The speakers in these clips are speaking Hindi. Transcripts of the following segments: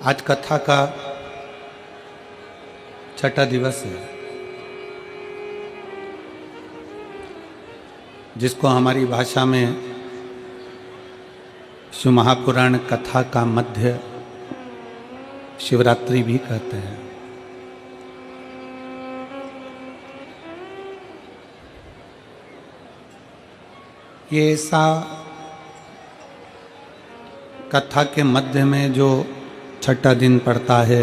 आज कथा का छठा दिवस है, जिसको हमारी भाषा में शिव महापुराण कथा का मध्य शिवरात्रि भी कहते हैं। ये ऐसा कथा के मध्य में जो छठा दिन पड़ता है,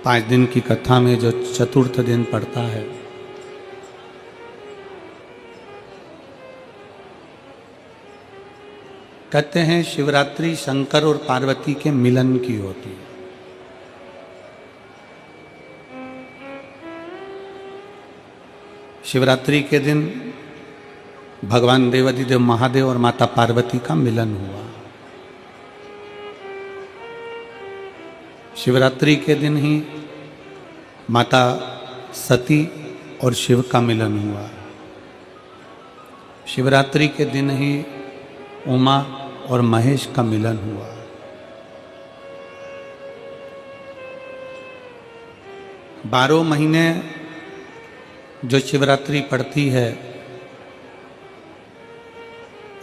5 दिन की कथा में जो चतुर्थ दिन पड़ता है, कहते हैं शिवरात्रि शंकर और पार्वती के मिलन की होती है। शिवरात्रि के दिन भगवान देवाधिदेव महादेव और माता पार्वती का मिलन हुआ। शिवरात्रि के दिन ही माता सती और शिव का मिलन हुआ। शिवरात्रि के दिन ही उमा और महेश का मिलन हुआ। बारह महीने जो शिवरात्रि पड़ती है,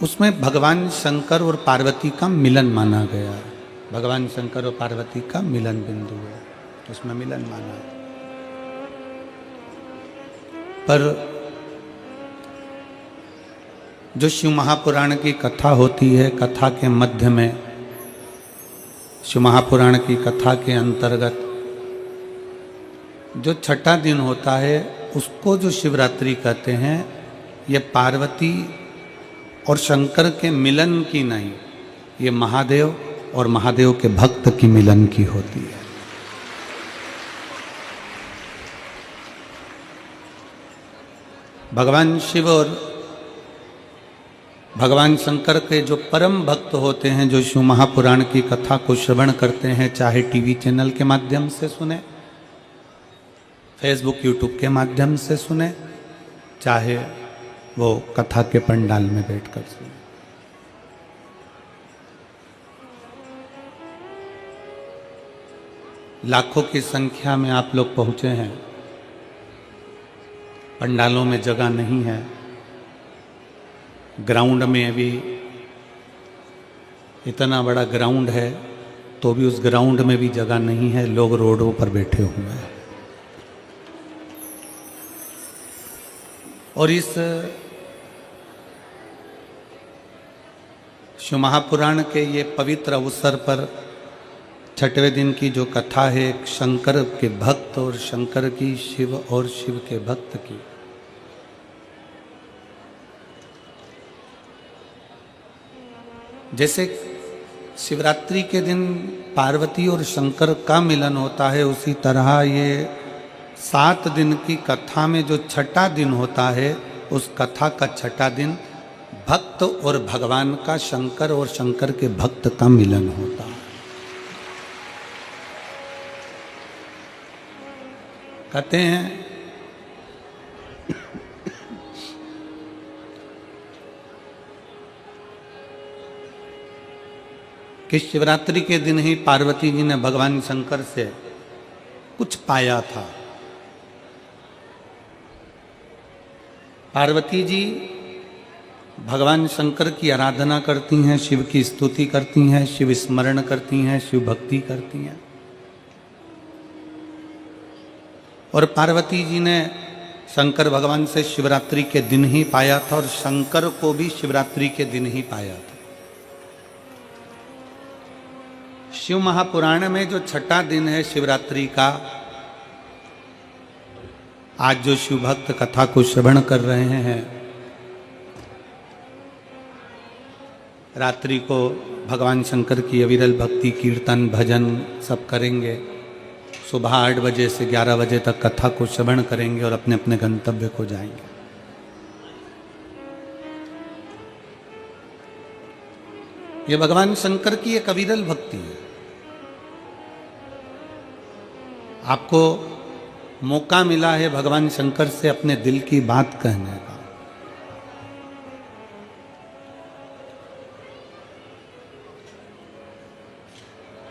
उसमें भगवान शंकर और पार्वती का मिलन माना गया है। भगवान शंकर और पार्वती का मिलन बिंदु है, उसमें मिलन माना। पर जो शिव महापुराण की कथा होती है, कथा के मध्य में शिव महापुराण की कथा के अंतर्गत जो छठा दिन होता है, उसको जो शिवरात्रि कहते हैं, ये पार्वती और शंकर के मिलन की नहीं, ये महादेव और महादेव के भक्त की मिलन की होती है। भगवान शिव और भगवान शंकर के जो परम भक्त होते हैं, जो शिव महापुराण की कथा को श्रवण करते हैं, चाहे टीवी चैनल के माध्यम से सुने, फेसबुक यूट्यूब के माध्यम से सुने, चाहे वो कथा के पंडाल में बैठकर सुने, लाखों की संख्या में आप लोग पहुंचे हैं। पंडालों में जगह नहीं है, ग्राउंड में भी इतना बड़ा ग्राउंड है तो भी उस ग्राउंड में भी जगह नहीं है, लोग रोडों पर बैठे हुए हैं। और इस शिव महापुराण के ये पवित्र अवसर पर छठवें दिन की जो कथा है, शंकर के भक्त और शंकर की, शिव और शिव के भक्त की, जैसे शिवरात्रि के दिन पार्वती और शंकर का मिलन होता है, उसी तरह ये 7 दिन की कथा में जो छठा दिन होता है, उस कथा का छठा दिन भक्त और भगवान का, शंकर और शंकर के भक्त का मिलन होता है। कहते हैं कि शिवरात्रि के दिन ही पार्वती जी ने भगवान शंकर से कुछ पाया था। पार्वती जी भगवान शंकर की आराधना करती हैं, शिव की स्तुति करती हैं, शिव स्मरण करती हैं, शिव भक्ति करती हैं। और पार्वती जी ने शंकर भगवान से शिवरात्रि के दिन ही पाया था, और शंकर को भी शिवरात्रि के दिन ही पाया था। शिव महापुराण में जो छठा दिन है शिवरात्रि का, आज जो शिव भक्त कथा को श्रवण कर रहे हैं, रात्रि को भगवान शंकर की अविरल भक्ति, कीर्तन, भजन सब करेंगे। सुबह 8 बजे से 11 बजे तक कथा को श्रवण करेंगे और अपने अपने गंतव्य को जाएंगे। ये भगवान शंकर की एक अविरल भक्ति है। आपको मौका मिला है भगवान शंकर से अपने दिल की बात कहने का।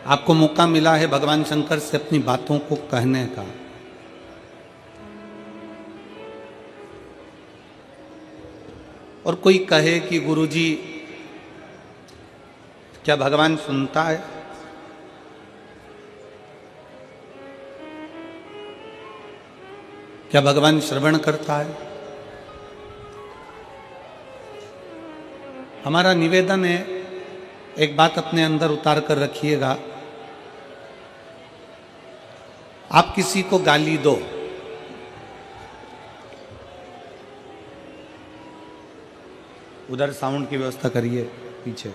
आपको मौका मिला है भगवान शंकर से अपनी बातों को कहने का। और कोई कहे कि गुरुजी क्या भगवान सुनता है? क्या भगवान श्रवण करता है? हमारा निवेदन है, एक बात अपने अंदर उतार कर रखिएगा। आप किसी को गाली दो, उधर साउंड की व्यवस्था करिए, पीछे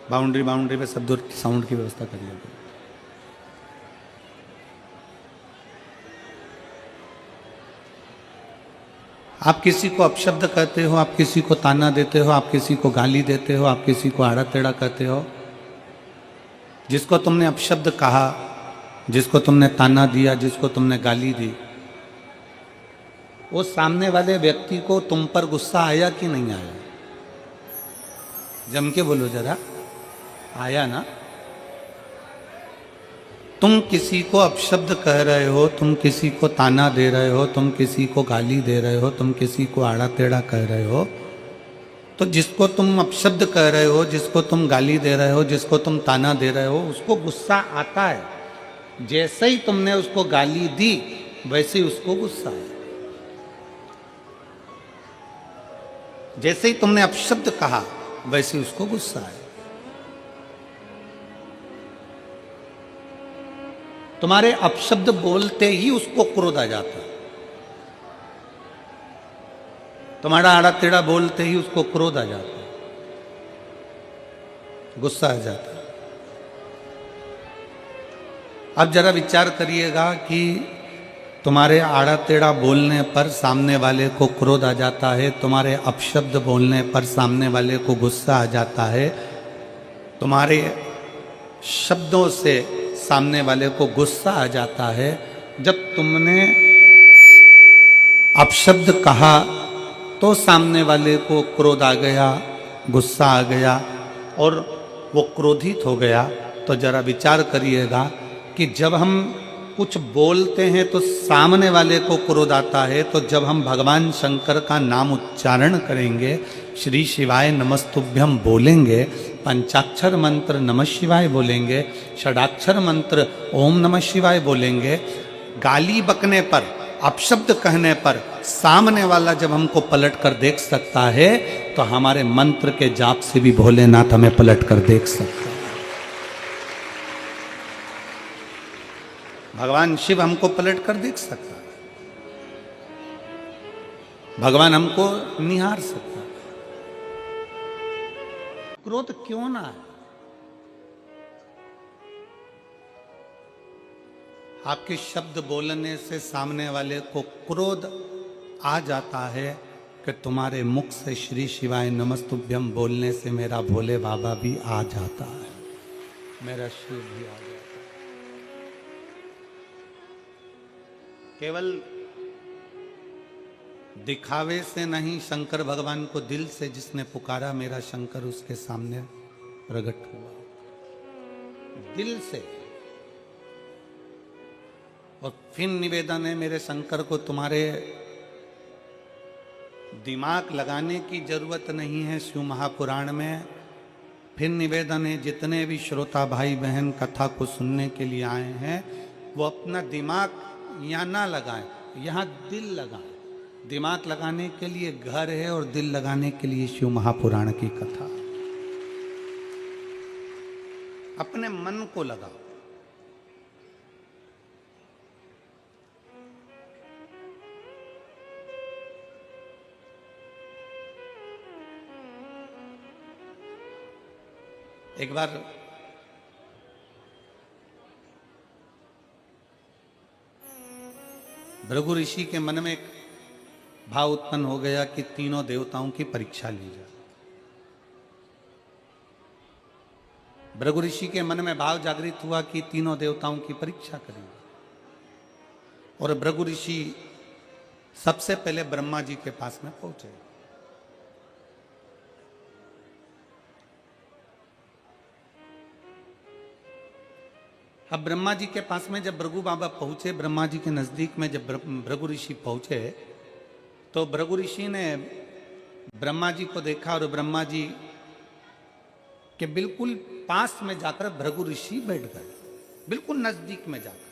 बाउंड्री पे सब दूर साउंड की व्यवस्था करिए। आप किसी को अपशब्द कहते हो, आप किसी को ताना देते हो, आप किसी को गाली देते हो, आप किसी को आड़ा टेढ़ा कहते हो। जिसको तुमने अपशब्द कहा, जिसको तुमने ताना दिया, जिसको तुमने गाली दी, वो सामने वाले व्यक्ति को तुम पर गुस्सा आया कि नहीं आया? जम के बोलो जरा, आया ना? तुम किसी को अपशब्द कह रहे हो, तुम किसी को ताना दे रहे हो, तुम किसी को गाली दे रहे हो, तुम किसी को आड़ा टेढ़ा कह रहे हो, तो जिसको तुम अपशब्द कह रहे हो, जिसको तुम गाली दे रहे हो, जिसको तुम ताना दे रहे हो, उसको गुस्सा आता है। जैसे ही तुमने उसको गाली दी वैसे ही उसको गुस्सा आया। जैसे ही तुमने अपशब्द कहा वैसे ही उसको गुस्सा आया। तुम्हारे अपशब्द बोलते ही उसको क्रोध आ जाता है। तुम्हारा आड़ा टेढ़ा बोलते ही उसको क्रोध आ जाता है, गुस्सा आ जाता है। अब जरा विचार करिएगा कि तुम्हारे आड़ा टेढ़ा बोलने पर सामने वाले को क्रोध आ जाता है, तुम्हारे अपशब्द बोलने पर सामने वाले को गुस्सा आ जाता है, तुम्हारे शब्दों से सामने वाले को गुस्सा आ जाता है। जब तुमने अपशब्द कहा तो सामने वाले को क्रोध आ गया, गुस्सा आ गया और वो क्रोधित हो गया। तो जरा विचार करिएगा कि जब हम कुछ बोलते हैं तो सामने वाले को क्रोध आता है, तो जब हम भगवान शंकर का नाम उच्चारण करेंगे, श्री शिवाय नमस्तुभ्यम बोलेंगे, पंचाक्षर मंत्र नमः शिवाय बोलेंगे, षडाक्षर मंत्र ओम नमः शिवाय बोलेंगे, गाली बकने पर, अपशब्द कहने पर सामने वाला जब हमको पलट कर देख सकता है, तो हमारे मंत्र के जाप से भी भोलेनाथ हमें पलट कर देख सकता है। भगवान शिव हमको पलट कर देख सकता है, भगवान हमको निहार सकता है। क्रोध क्यों ना है? आपके शब्द बोलने से सामने वाले को क्रोध आ जाता है कि तुम्हारे मुख से श्री शिवाय नमस्तुभ्यम बोलने से मेरा भोले बाबा भी आ जाता है, मेरा शिव भी आ जाता है। केवल दिखावे से नहीं, शंकर भगवान को दिल से जिसने पुकारा मेरा शंकर उसके सामने प्रकट हुआ, दिल से। और फिर निवेदन है मेरे शंकर को, तुम्हारे दिमाग लगाने की जरूरत नहीं है शिव महापुराण में। फिर निवेदन है जितने भी श्रोता भाई बहन कथा को सुनने के लिए आए हैं, वो अपना दिमाग यहाँ ना लगाएं, यहाँ दिल लगाएं। दिमाग लगाने के लिए घर है और दिल लगाने के लिए शिव महापुराण की कथा। अपने मन को लगाओ। एक बार भृगु ऋषि के मन में एक भाव उत्पन्न हो गया कि तीनों देवताओं की परीक्षा ली जाए। भृगु ऋषि के मन में भाव जागृत हुआ कि तीनों देवताओं की परीक्षा करेंगे। और भृगु ऋषि सबसे पहले ब्रह्मा जी के पास में पहुंचे। अब ब्रह्मा जी के पास में जब भृगु बाबा पहुंचे, ब्रह्मा जी के नजदीक में जब भृगु ऋषि पहुंचे, तो भृगु ऋषि ने ब्रह्मा जी को देखा और ब्रह्मा जी के बिल्कुल पास में जाकर भृगु ऋषि बैठ गए, बिल्कुल नजदीक में जाकर।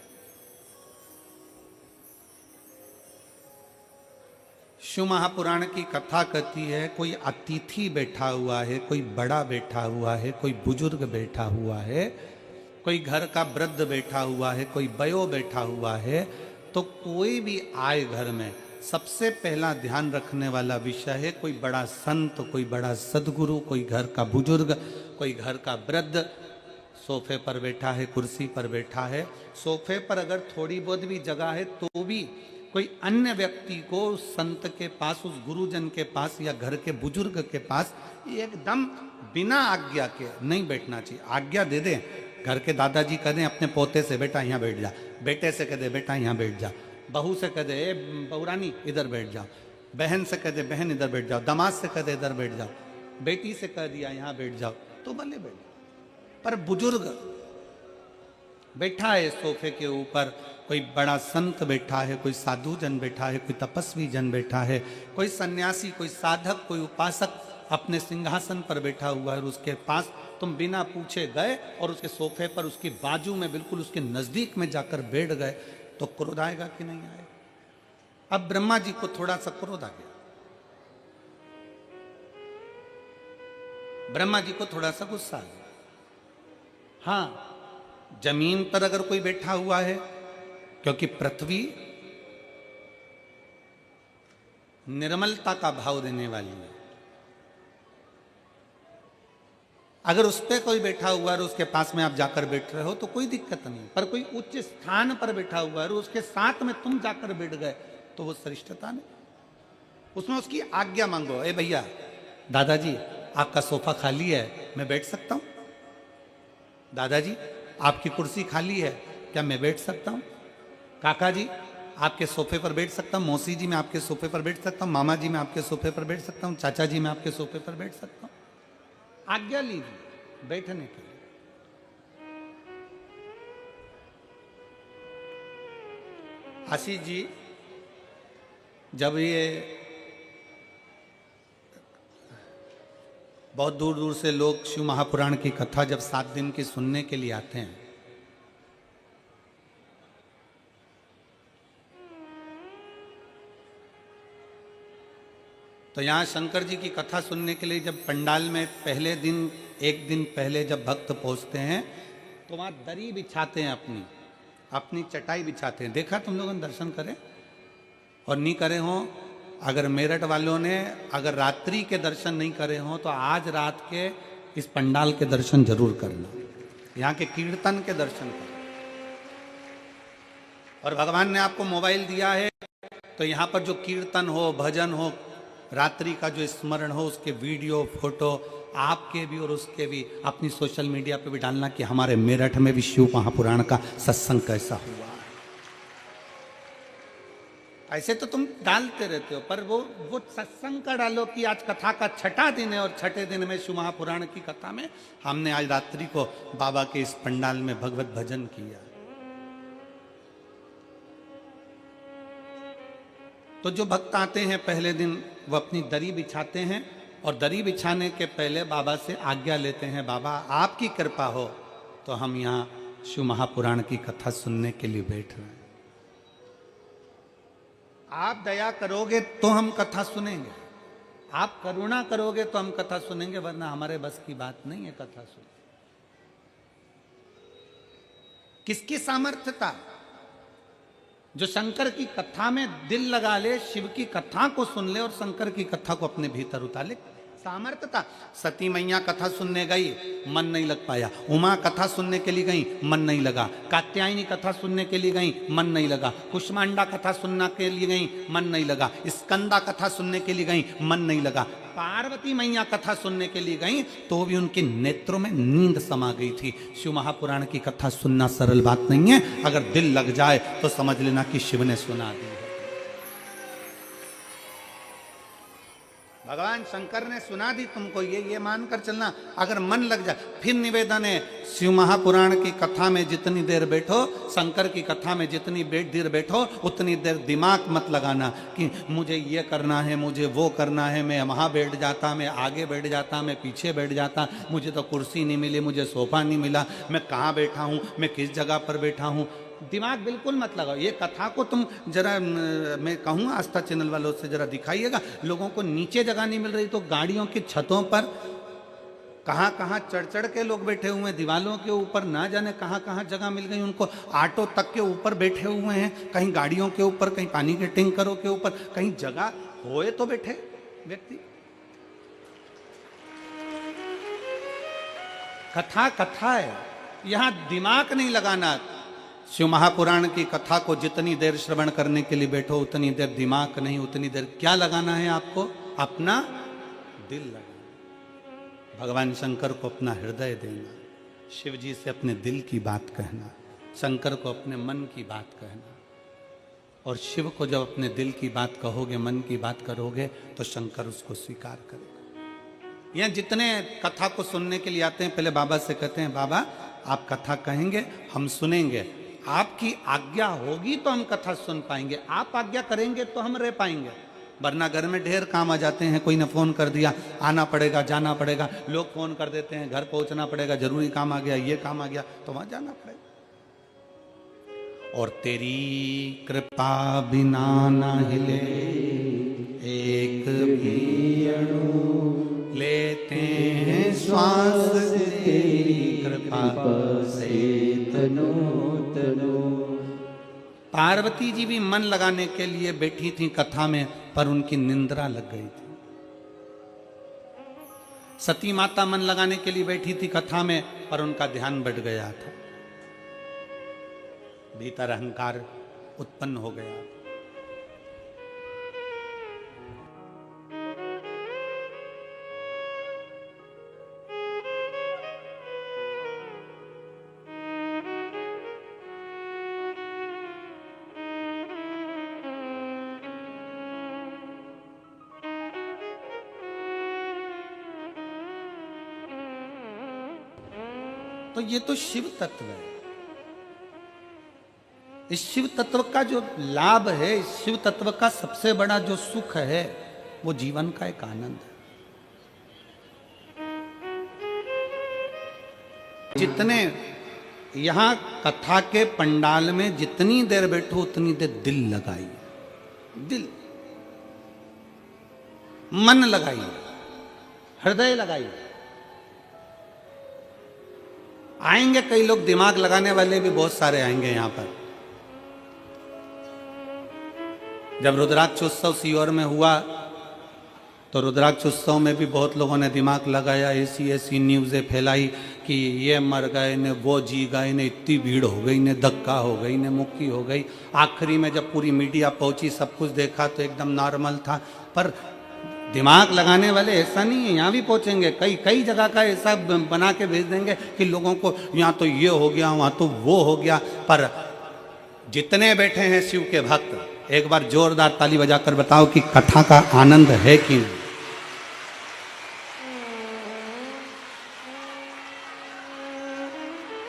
शिव महापुराण की कथा कहती है, कोई अतिथि बैठा हुआ है, कोई बड़ा बैठा हुआ है, कोई बुजुर्ग बैठा हुआ है, कोई घर का वृद्ध बैठा हुआ है, कोई बयो बैठा हुआ है, तो कोई भी आए घर में, सबसे पहला ध्यान रखने वाला विषय है कोई बड़ा संत, कोई बड़ा सदगुरु, कोई घर का बुजुर्ग, कोई घर का वृद्ध सोफे पर बैठा है, कुर्सी पर बैठा है। सोफे पर अगर थोड़ी बहुत भी जगह है तो भी कोई अन्य व्यक्ति को उस संत के पास, उस गुरुजन के पास या घर के बुजुर्ग के पास एकदम बिना आज्ञा के नहीं बैठना चाहिए। आज्ञा दे दें, घर के दादाजी कह दें अपने पोते से बेटा यहाँ बैठ जा, बेटे से कह दे बेटा यहाँ बैठ जा, बहू से कह दे बहुरानी इधर बैठ जाओ, बहन से कह दे बहन इधर बैठ जाओ, दामाद से कह दे इधर बैठ जाओ, बेटी से कह दिया यहाँ बैठ जाओ, तो भले बैठ जाओ। पर बुजुर्ग बैठा है सोफे के ऊपर, कोई बड़ा संत बैठा है, कोई साधु जन बैठा है, कोई तपस्वी जन बैठा है, कोई सन्यासी, कोई साधक, कोई उपासक अपने सिंहासन पर बैठा हुआ है और उसके पास तुम बिना पूछे गए और उसके सोफे पर उसकी बाजू में बिल्कुल उसके नजदीक में जाकर बैठ गए, तो क्रोध आएगा कि नहीं आएगा? अब ब्रह्मा जी को थोड़ा सा क्रोध आ गया, ब्रह्मा जी को थोड़ा सा गुस्सा आ गया। हाँ, जमीन पर अगर कोई बैठा हुआ है, क्योंकि पृथ्वी निर्मलता का भाव देने वाली है, अगर उस पर कोई बैठा हुआ है और उसके पास में आप जाकर बैठ रहे हो तो कोई दिक्कत नहीं। पर कोई उच्च स्थान पर बैठा हुआ है और उसके साथ में तुम जाकर बैठ गए तो वो श्रेष्ठता नहीं। उसमें उसकी आज्ञा मांगो, ए भैया दादाजी आपका सोफा खाली है, मैं बैठ सकता हूं? दादाजी आपकी कुर्सी खाली है, क्या मैं बैठ सकता हूं? काका जी आपके सोफे पर बैठ सकता हूं? मौसी जी मैं आपके सोफे पर बैठ सकता हूं? मामा जी मैं आपके सोफे पर बैठ सकता हूं? चाचा जी मैं आपके सोफे पर बैठ सकता हूं? आज्ञा लीजिए बैठने के लिए। आशीष जी जब ये बहुत दूर दूर से लोग शिव महापुराण की कथा जब 7 दिन की सुनने के लिए आते हैं, तो यहाँ शंकर जी की कथा सुनने के लिए जब पंडाल में पहले दिन, एक दिन पहले जब भक्त पहुँचते हैं तो वहाँ दरी बिछाते हैं, अपनी चटाई बिछाते हैं। देखा तुम लोगों ने? दर्शन करें और नहीं करे हों, अगर मेरठ वालों ने अगर रात्रि के दर्शन नहीं करे हों तो आज रात के इस पंडाल के दर्शन जरूर करना, यहाँ के कीर्तन के दर्शन करना। और भगवान ने आपको मोबाइल दिया है तो यहाँ पर जो कीर्तन हो, भजन हो, रात्रि का जो स्मरण हो, उसके वीडियो फोटो आपके भी और उसके भी अपनी सोशल मीडिया पे भी डालना कि हमारे मेरठ में भी शिव महापुराण का सत्संग कैसा हुआ। ऐसे तो तुम डालते रहते हो, पर वो सत्संग का डालो कि आज कथा का 6ठा दिन है और 6ठे दिन में शिव महापुराण की कथा में हमने आज रात्रि को बाबा के इस पंडाल में भगवत भजन किया। तो जो भक्त आते हैं पहले दिन वो अपनी दरी बिछाते हैं और दरी बिछाने के पहले बाबा से आज्ञा लेते हैं, बाबा आपकी कृपा हो तो हम यहाँ शिव महापुराण की कथा सुनने के लिए बैठ रहे हैं, आप दया करोगे तो हम कथा सुनेंगे, आप करुणा करोगे तो हम कथा सुनेंगे, वरना हमारे बस की बात नहीं है कथा सुनने। किसकी सामर्थ्यता? जो शंकर की कथा में दिल लगा ले, शिव की कथा को सुन ले और शंकर की कथा को अपने भीतर उतार ले, सामर्थ्यता। सती मैया कथा सुनने गई, मन नहीं लग पाया। उमा कथा सुनने के लिए गई, मन नहीं लगा। कात्यायनी कथा सुनने के लिए गई, मन नहीं लगा। कुष्मांडा कथा सुनने के लिए गई, मन नहीं लगा। स्कंदा कथा सुनने के लिए गई, मन नहीं लगा। पार्वती मैया कथा सुनने के लिए गई तो भी उनके नेत्रों में नींद समा गई थी। शिव महापुराण की कथा सुनना सरल बात नहीं है, अगर दिल लग जाए तो समझ लेना कि शिव ने सुना दी है। भगवान शंकर ने सुना दी तुमको, ये मानकर चलना। अगर मन लग जाए, फिर निवेदन है, शिव महापुराण की कथा में जितनी देर बैठो, शंकर की कथा में जितनी देर बैठो, उतनी देर दिमाग मत लगाना कि मुझे ये करना है, मुझे वो करना है, मैं वहाँ बैठ जाता, मैं आगे बैठ जाता, मैं पीछे बैठ जाता, मुझे तो कुर्सी नहीं मिली, मुझे सोफा नहीं मिला, मैं कहाँ बैठा हूँ, मैं किस जगह पर बैठा हूँ। दिमाग बिल्कुल मत लगाओ। ये कथा को तुम जरा, मैं कहूँ आस्था चैनल वालों से जरा दिखाइएगा। लोगों को नीचे जगह नहीं मिल रही तो गाड़ियों की छतों पर कहाँ कहाँ चढ़ चढ़ के लोग बैठे हुए हैं, दीवालों के ऊपर ना जाने कहाँ कहाँ जगह मिल गई उनको। ऑटो तक के ऊपर बैठे हुए हैं, कहीं गाड़ियों के ऊपर, कहीं पानी के टैंकरों के ऊपर, कहीं जगह होए तो बैठे व्यक्ति। कथा कथा है, यहां दिमाग नहीं लगाना। शिव महापुराण की कथा को जितनी देर श्रवण करने के लिए बैठो, उतनी देर दिमाग नहीं, उतनी देर क्या लगाना है आपको? अपना दिल लगाना। भगवान शंकर को अपना हृदय देना, शिव जी से अपने दिल की बात कहना, शंकर को अपने मन की बात कहना। और शिव को जब अपने दिल की बात कहोगे, मन की बात करोगे, तो शंकर उसको स्वीकार करेगा। यहाँ जितने कथा को सुनने के लिए आते हैं, पहले बाबा से कहते हैं, बाबा आप कथा कहेंगे, हम सुनेंगे, आपकी आज्ञा होगी तो हम कथा सुन पाएंगे, आप आज्ञा करेंगे तो हम रह पाएंगे। वरना घर में ढेर काम आ जाते हैं, कोई ने फोन कर दिया, आना पड़ेगा, जाना पड़ेगा, लोग फोन कर देते हैं, घर पहुंचना पड़ेगा, जरूरी काम आ गया, ये काम आ गया, तो वहां जाना पड़ेगा। और तेरी कृपा बिना न हिले एक भी अणु, लेते हैं श्वास तेरी कृपा से तनो तनो। पार्वती जी भी मन लगाने के लिए बैठी थी कथा में, पर उनकी निंद्रा लग गई थी। सती माता मन लगाने के लिए बैठी थी कथा में, पर उनका ध्यान बढ़ गया था, भीतर अहंकार उत्पन्न हो गया। तो ये तो शिव तत्व है। इस शिव तत्व का जो लाभ है, इस शिव तत्व का सबसे बड़ा जो सुख है, वो जीवन का एक आनंद है। जितने यहां कथा के पंडाल में जितनी देर बैठो, उतनी देर दिल लगाइए, दिल, मन लगाइए, हृदय लगाइए। आएंगे कई लोग, दिमाग लगाने वाले भी बहुत सारे आएंगे यहां पर। जब रुद्राक्ष उत्सव सीहोर में हुआ, तो रुद्राक्ष उत्सव में भी बहुत लोगों ने दिमाग लगाया, ऐसी ऐसी न्यूज़ें फैलाई कि ये मर गए ने, वो जी गए ने, इतनी भीड़ हो गई ने, धक्का हो गई ने, मुक्की हो गई। आखिरी में जब पूरी मीडिया पहुंची, सब कुछ देखा तो एकदम नॉर्मल था। पर दिमाग लगाने वाले ऐसा नहीं है, यहाँ भी पहुंचेंगे, कई कई जगह का ऐसा बना के भेज देंगे कि लोगों को यहाँ तो ये हो गया, वहाँ तो वो हो गया। पर जितने बैठे हैं शिव के भक्त, एक बार जोरदार ताली बजाकर बताओ कि कथा का आनंद है कि नहीं।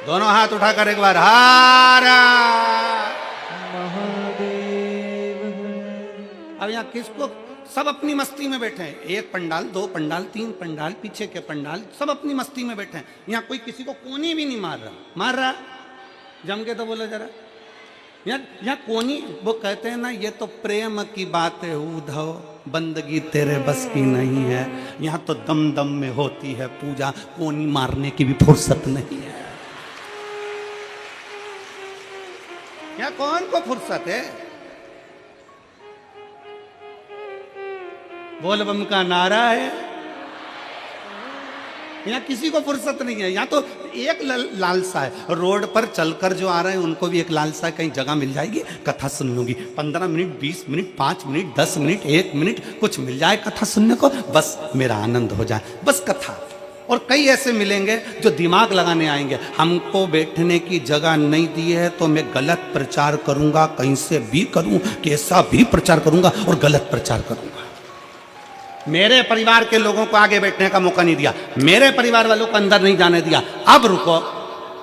दोनों हाथ उठाकर एक बार हारा महादेव। अब यहाँ किसको, सब अपनी मस्ती में बैठे हैं, एक पंडाल, दो पंडाल, तीन पंडाल, पीछे के पंडाल, सब अपनी मस्ती में बैठे हैं। यहाँ कोई किसी को कोनी भी नहीं मार रहा, मार रहा जम के तो बोलो जरा। यहाँ कोनी, वो कहते हैं ना, ये तो प्रेम की बात है उद्धव, बंदगी तेरे बस की नहीं है। यहाँ तो दम दम में होती है पूजा, कोनी मारने की भी फुर्सत नहीं है। यहाँ कौन को फुर्सत है? बोल बम का नारा है, यहाँ किसी को फुर्सत नहीं है। यहाँ तो एक लालसा है, रोड पर चलकर जो आ रहे हैं उनको भी एक लालसा है, कहीं जगह मिल जाएगी, कथा सुन लूंगी, 15 minute, 20 minute, 5 minute, 10 minute, 1 minute, कुछ मिल जाए कथा सुनने को, बस मेरा आनंद हो जाए, बस कथा। और कई ऐसे मिलेंगे जो दिमाग लगाने आएंगे, हमको बैठने की जगह नहीं दी है तो मैं गलत प्रचार करूंगा, कहीं से भी करूं, कैसा भी प्रचार करूंगा और गलत प्रचार करूंगा। मेरे परिवार के लोगों को आगे बैठने का मौका नहीं दिया, मेरे परिवार वालों को अंदर नहीं जाने दिया, अब रुको।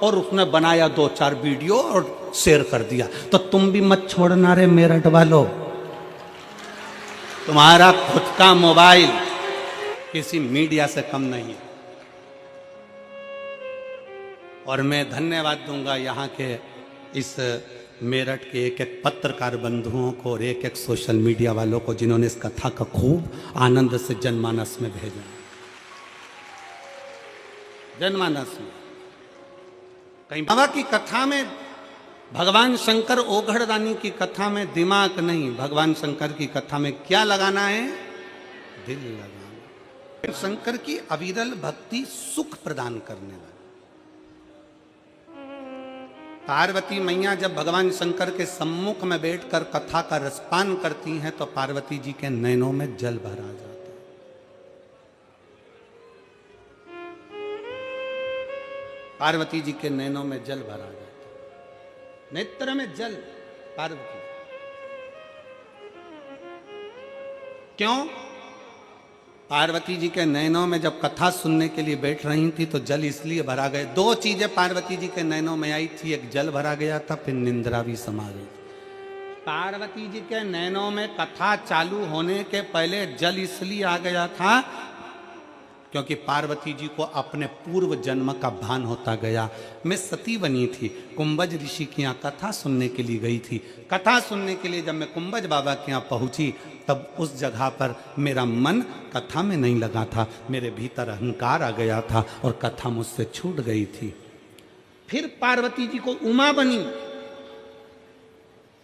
और उसने बनाया 2-4 वीडियो और शेयर कर दिया। तो तुम भी मत छोड़ना रे मेरठ वालों, तुम्हारा खुद का मोबाइल किसी मीडिया से कम नहीं है। और मैं धन्यवाद दूंगा यहाँ के इस मेरठ के एक एक पत्रकार बंधुओं को और एक एक सोशल मीडिया वालों को जिन्होंने इस कथा का खूब आनंद से जनमानस में भेजा। जनमानस में कहीं बाबा की कथा में, भगवान शंकर ओघड़ रानी की कथा में दिमाग नहीं, भगवान शंकर की कथा में क्या लगाना है? दिल लगाना। शंकर की अविरल भक्ति सुख प्रदान करने वाली। पार्वती मैया जब भगवान शंकर के सम्मुख में बैठकर कथा का रसपान करती हैं तो पार्वती जी के नैनों में जल भरा जाता है। पार्वती जी के नैनों में जल भरा जाता है, नेत्र में जल। पार्वती क्यों? पार्वती जी के नैनों में जब कथा सुनने के लिए बैठ रही थी तो जल इसलिए भरा गए। 2 चीजें पार्वती जी के नैनों में आई थी, एक जल भरा गया था, फिर निंद्रा भी समा गई। पार्वती जी के नैनों में कथा चालू होने के पहले जल इसलिए आ गया था क्योंकि पार्वती जी को अपने पूर्व जन्म का भान होता गया। मैं सती बनी थी, कुंभज ऋषि के यहाँ कथा सुनने के लिए गई थी। कथा सुनने के लिए जब मैं कुंभज बाबा के यहाँ पहुंची तब उस जगह पर मेरा मन कथा में नहीं लगा था, मेरे भीतर अहंकार आ गया था और कथा मुझसे छूट गई थी। फिर पार्वती जी को उमा बनी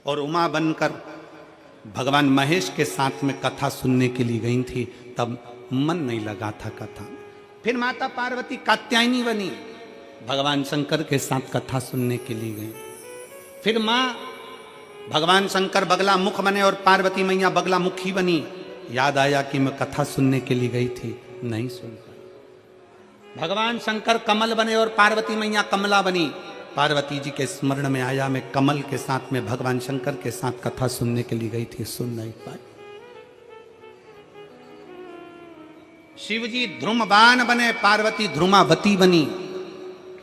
और उमा बनकर भगवान महेश के साथ में कथा सुनने के लिए गई थी, तब मन नहीं लगा था कथा। फिर माता पार्वती कात्यायनी बनी, भगवान शंकर के साथ कथा सुनने के लिए गई। फिर माँ भगवान शंकर बगला मुख बने और पार्वती मैया बगला मुखी बनी। याद आया कि मैं कथा सुनने के लिए गई थी, नहीं सुन पाई। भगवान शंकर कमल बने और पार्वती मैया कमला बनी। पार्वती जी के स्मरण में आया मैं कमल के साथ में भगवान शंकर के साथ कथा सुनने के लिए गई थी, सुन नहीं पाई। शिव जी ध्रुमबान बने, पार्वती ध्रुमावती बनी।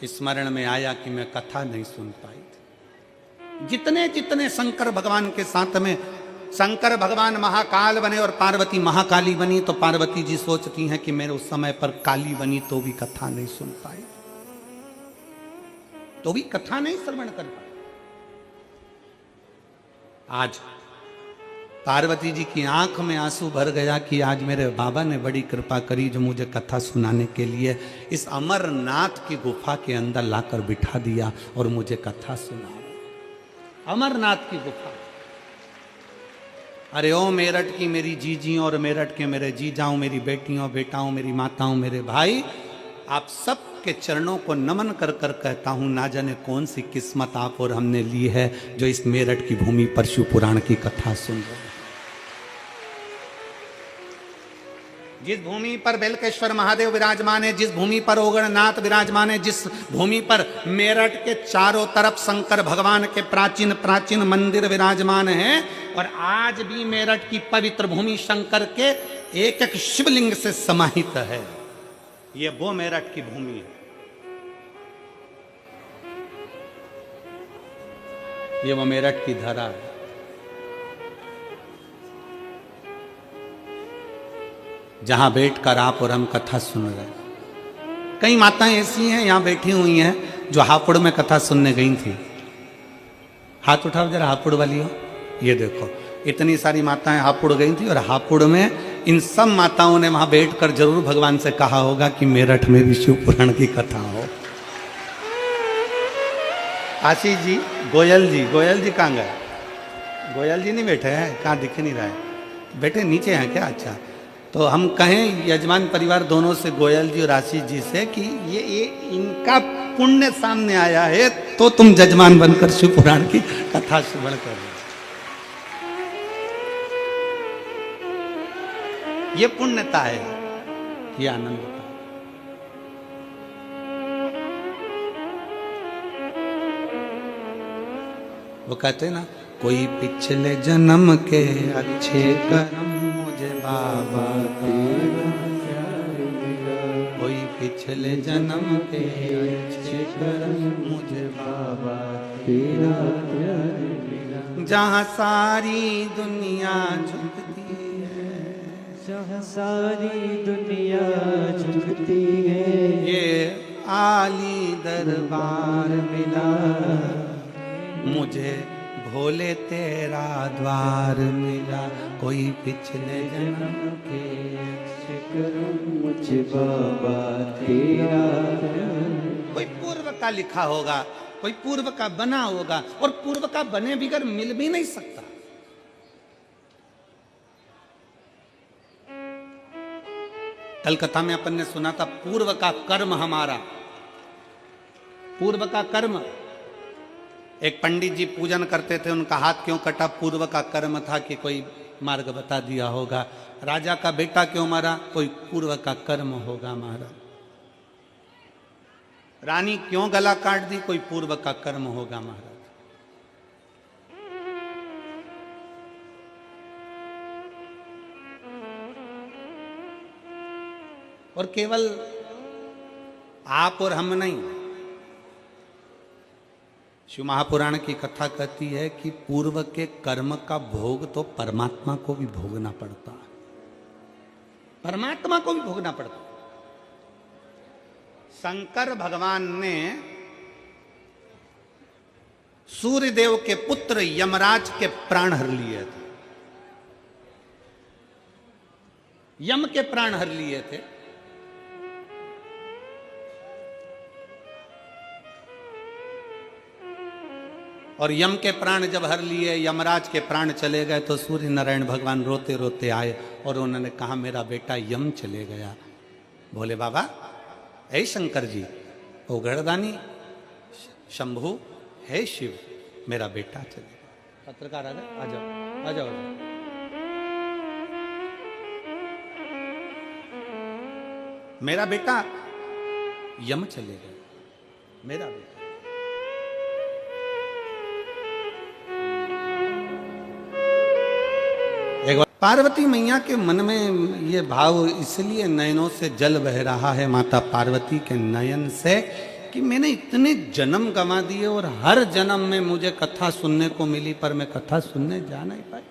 स्मरण में आया कि मैं कथा नहीं सुन पाई थी। जितने जितने शंकर भगवान के साथ में, शंकर भगवान महाकाल बने और पार्वती महाकाली बनी, तो पार्वती जी सोचती हैं कि मैं उस समय पर काली बनी तो भी कथा नहीं सुन पाई, तो भी कथा नहीं श्रवण कर पाई। आज पार्वती जी की आंख में आंसू भर गया कि आज मेरे बाबा ने बड़ी कृपा करी जो मुझे कथा सुनाने के लिए इस अमरनाथ की गुफा के अंदर लाकर बिठा दिया और मुझे कथा सुना। अमरनाथ की गुफा। अरे ओ मेरठ की मेरी जीजियों और मेरठ के मेरे जीजाओं, मेरी बेटियों बेटाओं, मेरी माताओं, मेरे भाई, आप सब के चरणों को नमन कर कर कहता हूं, ना जाने कौन सी किस्मत आप और हमने ली है जो इस मेरठ की भूमि पर शिव पुराण की कथा सुन रहे हैं। जिस भूमि पर बेलकेश्वर महादेव विराजमान है, जिस भूमि पर ओगणनाथ विराजमान है, जिस भूमि पर मेरठ के चारों तरफ शंकर भगवान के प्राचीन प्राचीन मंदिर विराजमान हैं, और आज भी मेरठ की पवित्र भूमि शंकर के एक एक शिवलिंग से समाहित है। ये वो मेरठ की भूमि है, ये वो मेरठ की धरा है। जहां बैठकर आप और हम कथा सुन रहे हैं। कई माताएं ऐसी हैं यहां बैठी हुई हैं जो हापुड़ में कथा सुनने गई थी। हाथ उठाओ जरा, हापुड़ वाली हो। ये देखो, इतनी सारी माताएं हापुड़ गई थी और हापुड़ में इन सब माताओं ने वहां बैठकर जरूर भगवान से कहा होगा कि मेरठ में भी शिव पुराण की कथा हो। आशीष जी, गोयल जी कहाँ गए? गोयल जी नहीं बैठे हैं, कहाँ दिख नहीं रहा है? बैठे नीचे हैं क्या? अच्छा, तो हम कहें यजमान परिवार दोनों से, गोयल जी और आशीष जी से, कि ये इनका पुण्य सामने आया है तो तुम जजमान बनकर शिव पुराण की कथा श्रवण कर रहे हो। ये पुण्यता है, ये आनंदता। वो कहते ना, कोई पिछले जन्म के अच्छे कर्म मुझे बाबा तेरा कोई पिछले जन्म के अच्छे कर्म मुझे बाबा तेरा मिला। जहाँ सारी दुनिया झुकती है, जहाँ सारी दुनिया झुकती है, ये आली दरबार मिला। मुझे भोले तेरा द्वार मिला। कोई पिछले जन्म के अच्छे कर्म मुझे बाबा तेरा कोई पूर्व का लिखा होगा, कोई पूर्व का बना होगा, और पूर्व का बने बिगर मिल भी नहीं सकता। कल कथा में अपन ने सुना था पूर्व का कर्म हमारा, पूर्व का कर्म। एक पंडित जी पूजन करते थे, उनका हाथ क्यों कटा? पूर्व का कर्म था कि कोई मार्ग बता दिया होगा। राजा का बेटा क्यों मरा? कोई पूर्व का कर्म होगा मारा। रानी क्यों गला काट दी? कोई पूर्व का कर्म होगा महाराज। और केवल आप और हम नहीं, शिव महापुराण की कथा कहती है कि पूर्व के कर्म का भोग तो परमात्मा को भी भोगना पड़ता है, परमात्मा को भी भोगना पड़ता है। शंकर भगवान ने सूर्यदेव के पुत्र यमराज के प्राण हर लिए थे, यम के प्राण हर लिए थे। और यम के प्राण जब हर लिए, यमराज के प्राण चले गए, तो सूर्य नारायण भगवान रोते रोते आए और उन्होंने कहा मेरा बेटा यम चले गया। बोले बाबा हे शंकर जी, ओ गणदानी शंभु, हे शिव, मेरा बेटा चले गया। पत्रकार आ गए, आ जाओ आ जाओ। मेरा बेटा यम चले गए, मेरा बेटा। पार्वती मैया के मन में ये भाव इसलिए नयनों से जल बह रहा है माता पार्वती के नयन से कि मैंने इतने जन्म गंवा दिए और हर जन्म में मुझे कथा सुनने को मिली, पर मैं कथा सुनने जा नहीं पाई,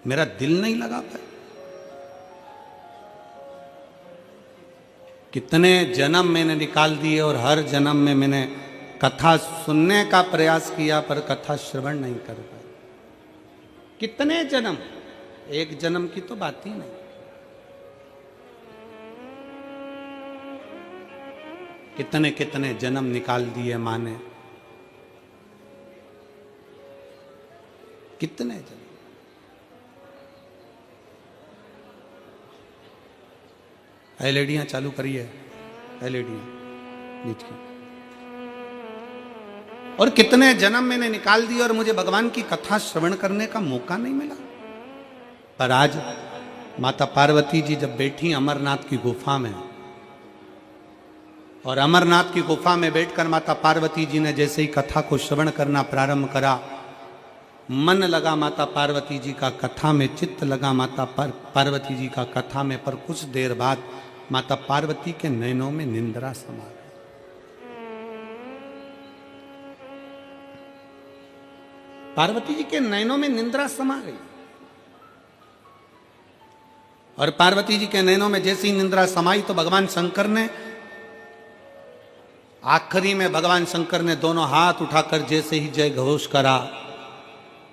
मेरा दिल नहीं लगा पाया। कितने जन्म मैंने निकाल दिए और हर जन्म में मैंने कथा सुनने का प्रयास किया, पर कथा श्रवण नहीं कर पाया। कितने जन्म, एक जन्म की तो बात ही नहीं। कितने कितने जन्म निकाल दिए मां ने, कितने जन्म। एलईडियां चालू करिए, एलईडियां नीच की। और कितने जन्म मैंने निकाल दिए और मुझे भगवान की कथा श्रवण करने का मौका नहीं मिला। पर आज माता पार्वती जी जब बैठी अमरनाथ की गुफा में, और अमरनाथ की गुफा में बैठकर माता पार्वती जी ने जैसे ही कथा को श्रवण करना प्रारंभ करा, मन लगा माता पार्वती जी का कथा में, चित्त लगा माता पार्वती जी का कथा में। पर कुछ देर बाद माता पार्वती के नयनों में निंद्रा समा गई। पार्वती जी के नयनों में निंद्रा समा गई। और पार्वती जी के नैनों में जैसी निंद्रा समाई तो भगवान शंकर ने, आखिरी में भगवान शंकर ने दोनों हाथ उठाकर जैसे ही जय घोष करा,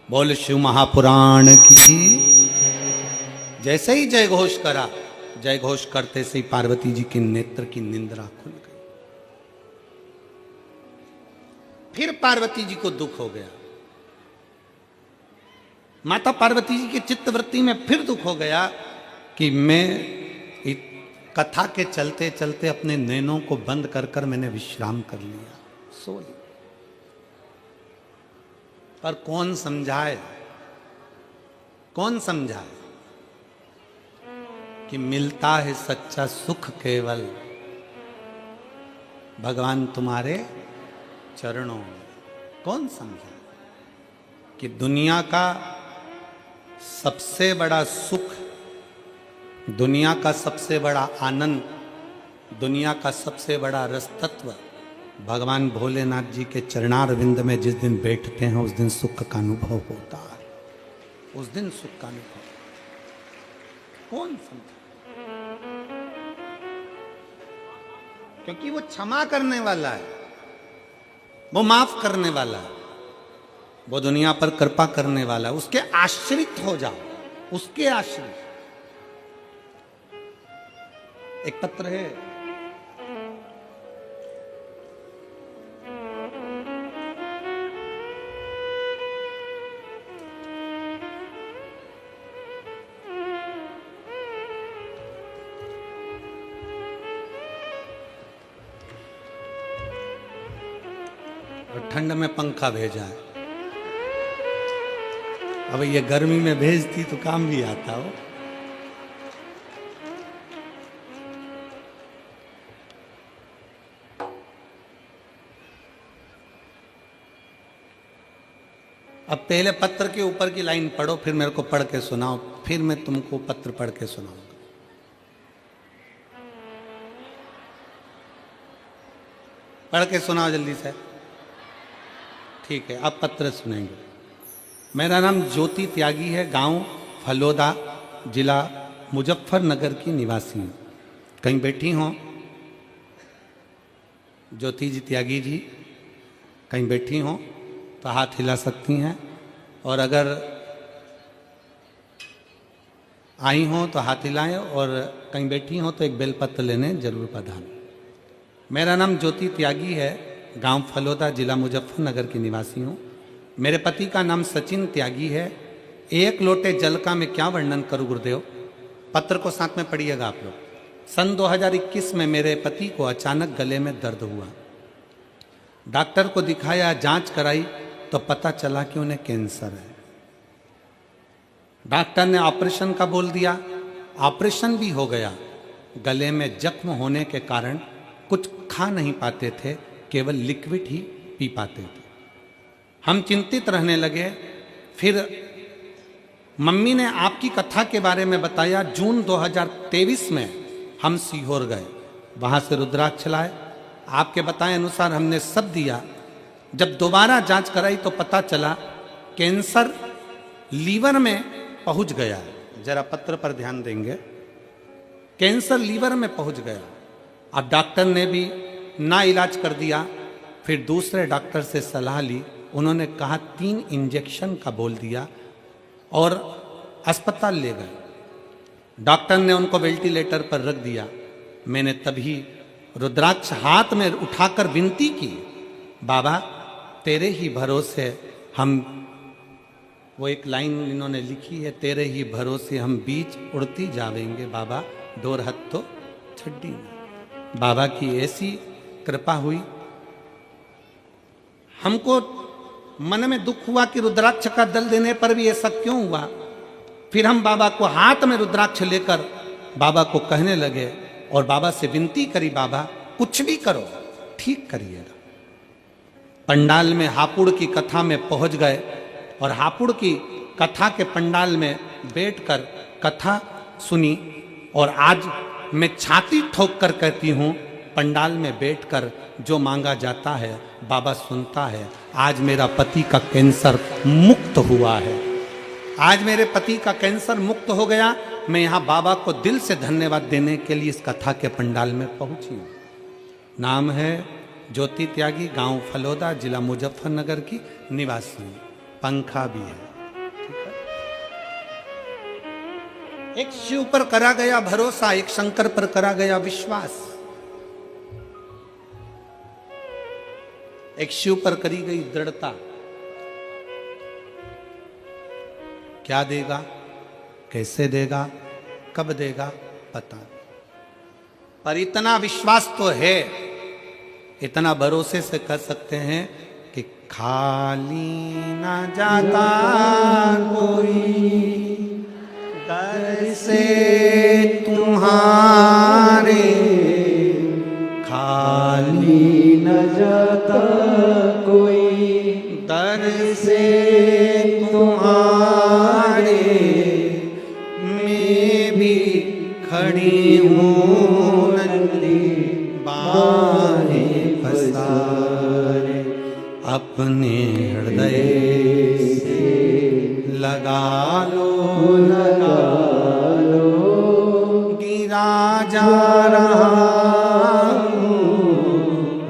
बोल शिव महापुराण की। जैसे ही जय घोष करा, जय घोष करते से ही पार्वती जी के नेत्र की निंद्रा खुल गई। फिर पार्वती जी को दुख हो गया, माता पार्वती जी के चित्तवृत्ति में फिर दुख हो गया कि मैं कथा के चलते चलते अपने नैनों को बंद कर कर मैंने विश्राम कर लिया, सो लिया। पर कौन समझाए, कौन समझाए कि मिलता है सच्चा सुख केवल भगवान तुम्हारे चरणों में। कौन समझाए कि दुनिया का सबसे बड़ा सुख दुनिया का सबसे बड़ा आनंद, दुनिया का सबसे बड़ा रस तत्व भगवान भोलेनाथ जी के चरणारविंद में जिस दिन बैठते हैं उस दिन सुख का अनुभव होता है। उस दिन सुख का अनुभव कौन समझा? क्योंकि वो क्षमा करने वाला है, वो माफ करने वाला है, वो दुनिया पर कृपा करने वाला है। उसके आश्रित हो जाओ, उसके आश्रित। एक पत्र है, ठंड में पंखा भेजा है। अब ये गर्मी में भेजती तो काम भी आता हो। अब पहले पत्र के ऊपर की लाइन पढ़ो, फिर मेरे को पढ़ के सुनाओ, फिर मैं तुमको पत्र पढ़ के सुनाऊंगा। पढ़ के सुनाओ जल्दी से। ठीक है, अब पत्र सुनेंगे। मेरा नाम ज्योति त्यागी है, गांव फलोदा, जिला मुजफ्फरनगर की निवासी हूँ। कहीं बैठी हो ज्योति जी त्यागी जी? कहीं बैठी हो तो हाथ हिला सकती हैं, और अगर आई हो तो हाथ हिलाएं, और कहीं बैठी हो तो एक बेलपत्र लेने जरूर पधारें। मेरा नाम ज्योति त्यागी है, गांव फलोदा, जिला मुजफ्फरनगर की निवासी हूँ। मेरे पति का नाम सचिन त्यागी है। एक लोटे जल का मैं क्या वर्णन करूँ गुरुदेव? पत्र को साथ में पढ़िएगा आप लोग। सन 2021 में मेरे पति को अचानक गले में दर्द हुआ। डॉक्टर को दिखाया, जांच कराई तो पता चला कि उन्हें कैंसर है। डॉक्टर ने ऑपरेशन का बोल दिया, ऑपरेशन भी हो गया। गले में जख्म होने के कारण कुछ खा नहीं पाते थे, केवल लिक्विड ही पी पाते थे। हम चिंतित रहने लगे। फिर मम्मी ने आपकी कथा के बारे में बताया। जून 2023 में हम सीहोर गए, वहां से रुद्राक्ष लाए। आपके बताए अनुसार हमने सब दिया। जब दोबारा जांच कराई तो पता चला कैंसर लीवर में पहुंच गया है। जरा पत्र पर ध्यान देंगे, कैंसर लीवर में पहुंच गया। अब डॉक्टर ने भी ना इलाज कर दिया। फिर दूसरे डॉक्टर से सलाह ली, उन्होंने कहा 3 इंजेक्शन का बोल दिया और अस्पताल ले गए। डॉक्टर ने उनको वेंटिलेटर पर रख दिया। मैंने तभी रुद्राक्ष हाथ में उठाकर विनती की, बाबा तेरे ही भरोसे हम, वो एक लाइन इन्होंने लिखी है, तेरे ही भरोसे हम बीच उड़ती जावेंगे बाबा, डोर हथ तो छड्डी। बाबा की ऐसी कृपा हुई। हमको मन में दुख हुआ कि रुद्राक्ष का दल देने पर भी ऐसा क्यों हुआ। फिर हम बाबा को हाथ में रुद्राक्ष लेकर बाबा को कहने लगे और बाबा से विनती करी, बाबा कुछ भी करो ठीक करिएगा। पंडाल में हापुड़ की कथा में पहुंच गए और हापुड़ की कथा के पंडाल में बैठकर कथा सुनी। और आज मैं छाती ठोक कर कहती हूँ, पंडाल में बैठकर जो मांगा जाता है बाबा सुनता है। आज मेरा पति का कैंसर मुक्त हुआ है। आज मेरे पति का कैंसर मुक्त हो गया। मैं यहाँ बाबा को दिल से धन्यवाद देने के लिए इस कथा के पंडाल में पहुंची हूँ। नाम है ज्योति त्यागी, गांव फलोदा, जिला मुजफ्फरनगर की निवासी हूँ। पंखा भी है। एक शिव पर करा गया भरोसा, एक शंकर पर करा गया विश्वास। एक शिव पर करी गई दृढ़ता। क्या देगा, कैसे देगा, कब देगा पता नहीं, पर इतना विश्वास तो है, इतना भरोसे से कर सकते हैं कि खाली ना जाता कोई दर से तुम्हारे, खाली न जाता कोई दर से तुम्हारे, मैं भी अपने हृदय लगा लो गिरा जा रहा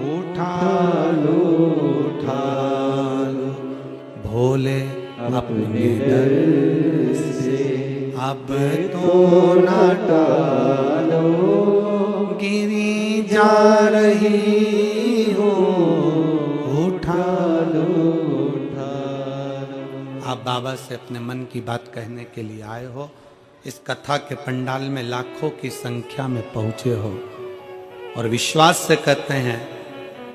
उठा लो भोले अपने दर से अब तो न टालो गिरी जा रही हो उठा लो। आप बाबा से अपने मन की बात कहने के लिए आए हो, इस कथा के पंडाल में लाखों की संख्या में पहुंचे हो और विश्वास से कहते हैं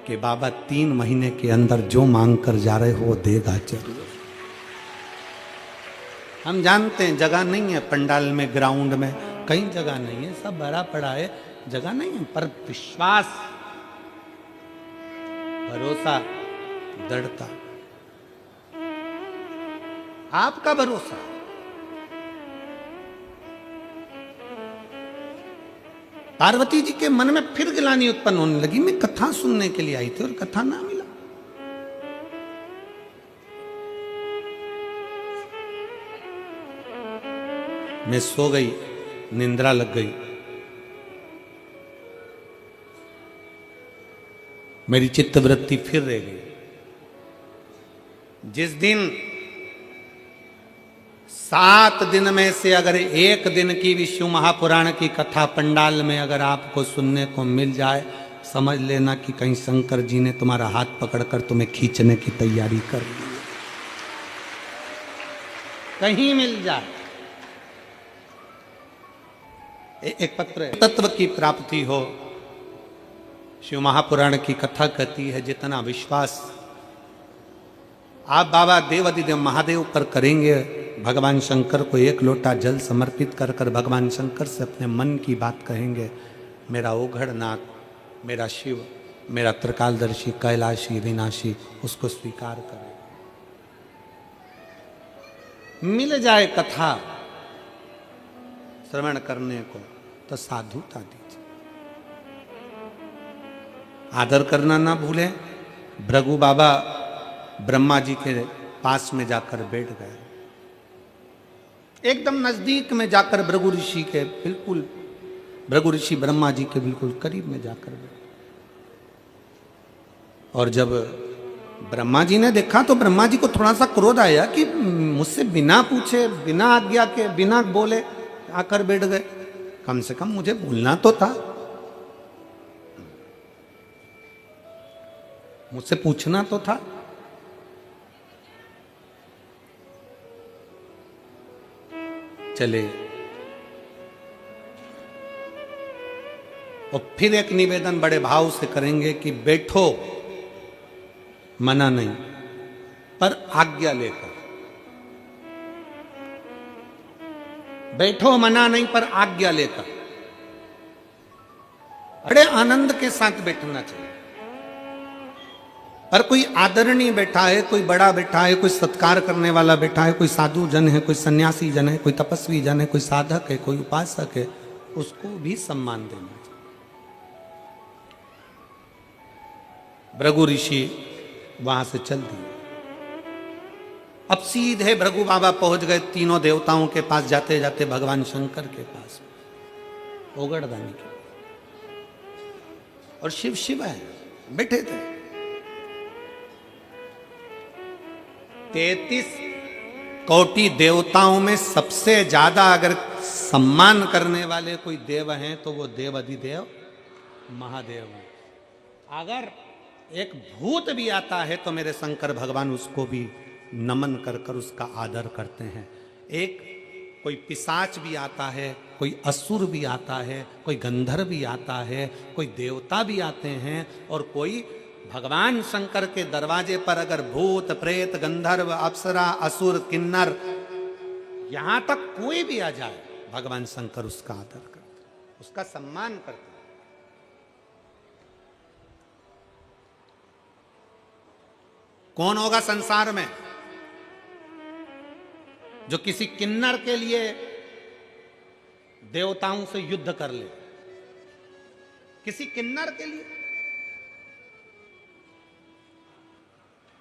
कि बाबा 3 महीने के अंदर जो मांग कर जा रहे हो वो देगा जरूर। हम जानते हैं जगह नहीं है पंडाल में, ग्राउंड में कहीं जगह नहीं है, सब भरा पड़ा है, जगह नहीं है, पर विश्वास, भरोसा, दृढ़ता, आपका भरोसा। पार्वती जी के मन में फिर गिलानी उत्पन्न होने लगी, मैं कथा सुनने के लिए आई थी और कथा ना मिला। मैं सो गई, निंद्रा लग गई, मेरी चित्तवृत्ति फिर रह गई। जिस दिन 7 दिन में से अगर 1 दिन की विष्णु महापुराण की कथा पंडाल में अगर आपको सुनने को मिल जाए, समझ लेना कि कहीं शंकर जी ने तुम्हारा हाथ पकड़कर तुम्हें खींचने की तैयारी कर ली, कहीं मिल जाए। एक पत्र है, तत्व की प्राप्ति हो। शिव महापुराण की कथा कहती है जितना विश्वास आप बाबा देवादिदेव महादेव पर करेंगे, भगवान शंकर को 1 लोटा जल समर्पित कर कर भगवान शंकर से अपने मन की बात कहेंगे, मेरा ओघड़नाथ, मेरा शिव, मेरा त्रिकालदर्शी, कैलाशी, विनाशी, उसको स्वीकार करें। मिल जाए कथा श्रवण करने को तो साधुता दीजिए, आदर करना ना भूलें। भृगु बाबा ब्रह्मा जी के पास में जाकर बैठ गए, एकदम नजदीक में जाकर भृगु ऋषि के बिल्कुल, भृगु ऋषि ब्रह्मा जी के बिल्कुल करीब में जाकर बैठे। और जब ब्रह्मा जी ने देखा तो ब्रह्मा जी को थोड़ा सा क्रोध आया कि मुझसे बिना पूछे, बिना आज्ञा के, बिना बोले आकर बैठ गए, कम से कम मुझे बोलना तो था, मुझसे पूछना तो था। चले और फिर एक निवेदन बड़े भाव से करेंगे कि बैठो, मना नहीं, पर आज्ञा लेकर बैठो, मना नहीं पर आज्ञा लेकर। बड़े आनंद के साथ बैठना चाहिए। पर कोई आदरणीय बैठा है, कोई बड़ा बैठा है, कोई सत्कार करने वाला बैठा है, कोई साधु जन है, कोई सन्यासी जन है, कोई तपस्वी जन है, कोई साधक है, कोई उपासक है, उसको भी सम्मान देना चाहिए। भृगु ऋषि वहां से चल दिए। अब सीधे भृगु बाबा पहुंच गए तीनों देवताओं के पास, जाते जाते भगवान शंकर के पास, ओगड़दानी के, और शिव शिव है बैठे थे। 33 कोटि देवताओं में सबसे ज्यादा अगर सम्मान करने वाले कोई देव हैं तो वो देवाधिदेव महादेव हैं। अगर एक भूत भी आता है तो मेरे शंकर भगवान उसको भी नमन कर कर उसका आदर करते हैं। एक कोई पिशाच भी आता है, कोई असुर भी आता है, कोई गंधर्व भी आता है, कोई देवता भी आते हैं, और कोई भगवान शंकर के दरवाजे पर अगर भूत, प्रेत, गंधर्व, अप्सरा, असुर, किन्नर, यहां तक कोई भी आ जाए, भगवान शंकर उसका आदर करते, उसका सम्मान करते। कौन होगा संसार में जो किसी किन्नर के लिए देवताओं से युद्ध कर ले? किसी किन्नर के लिए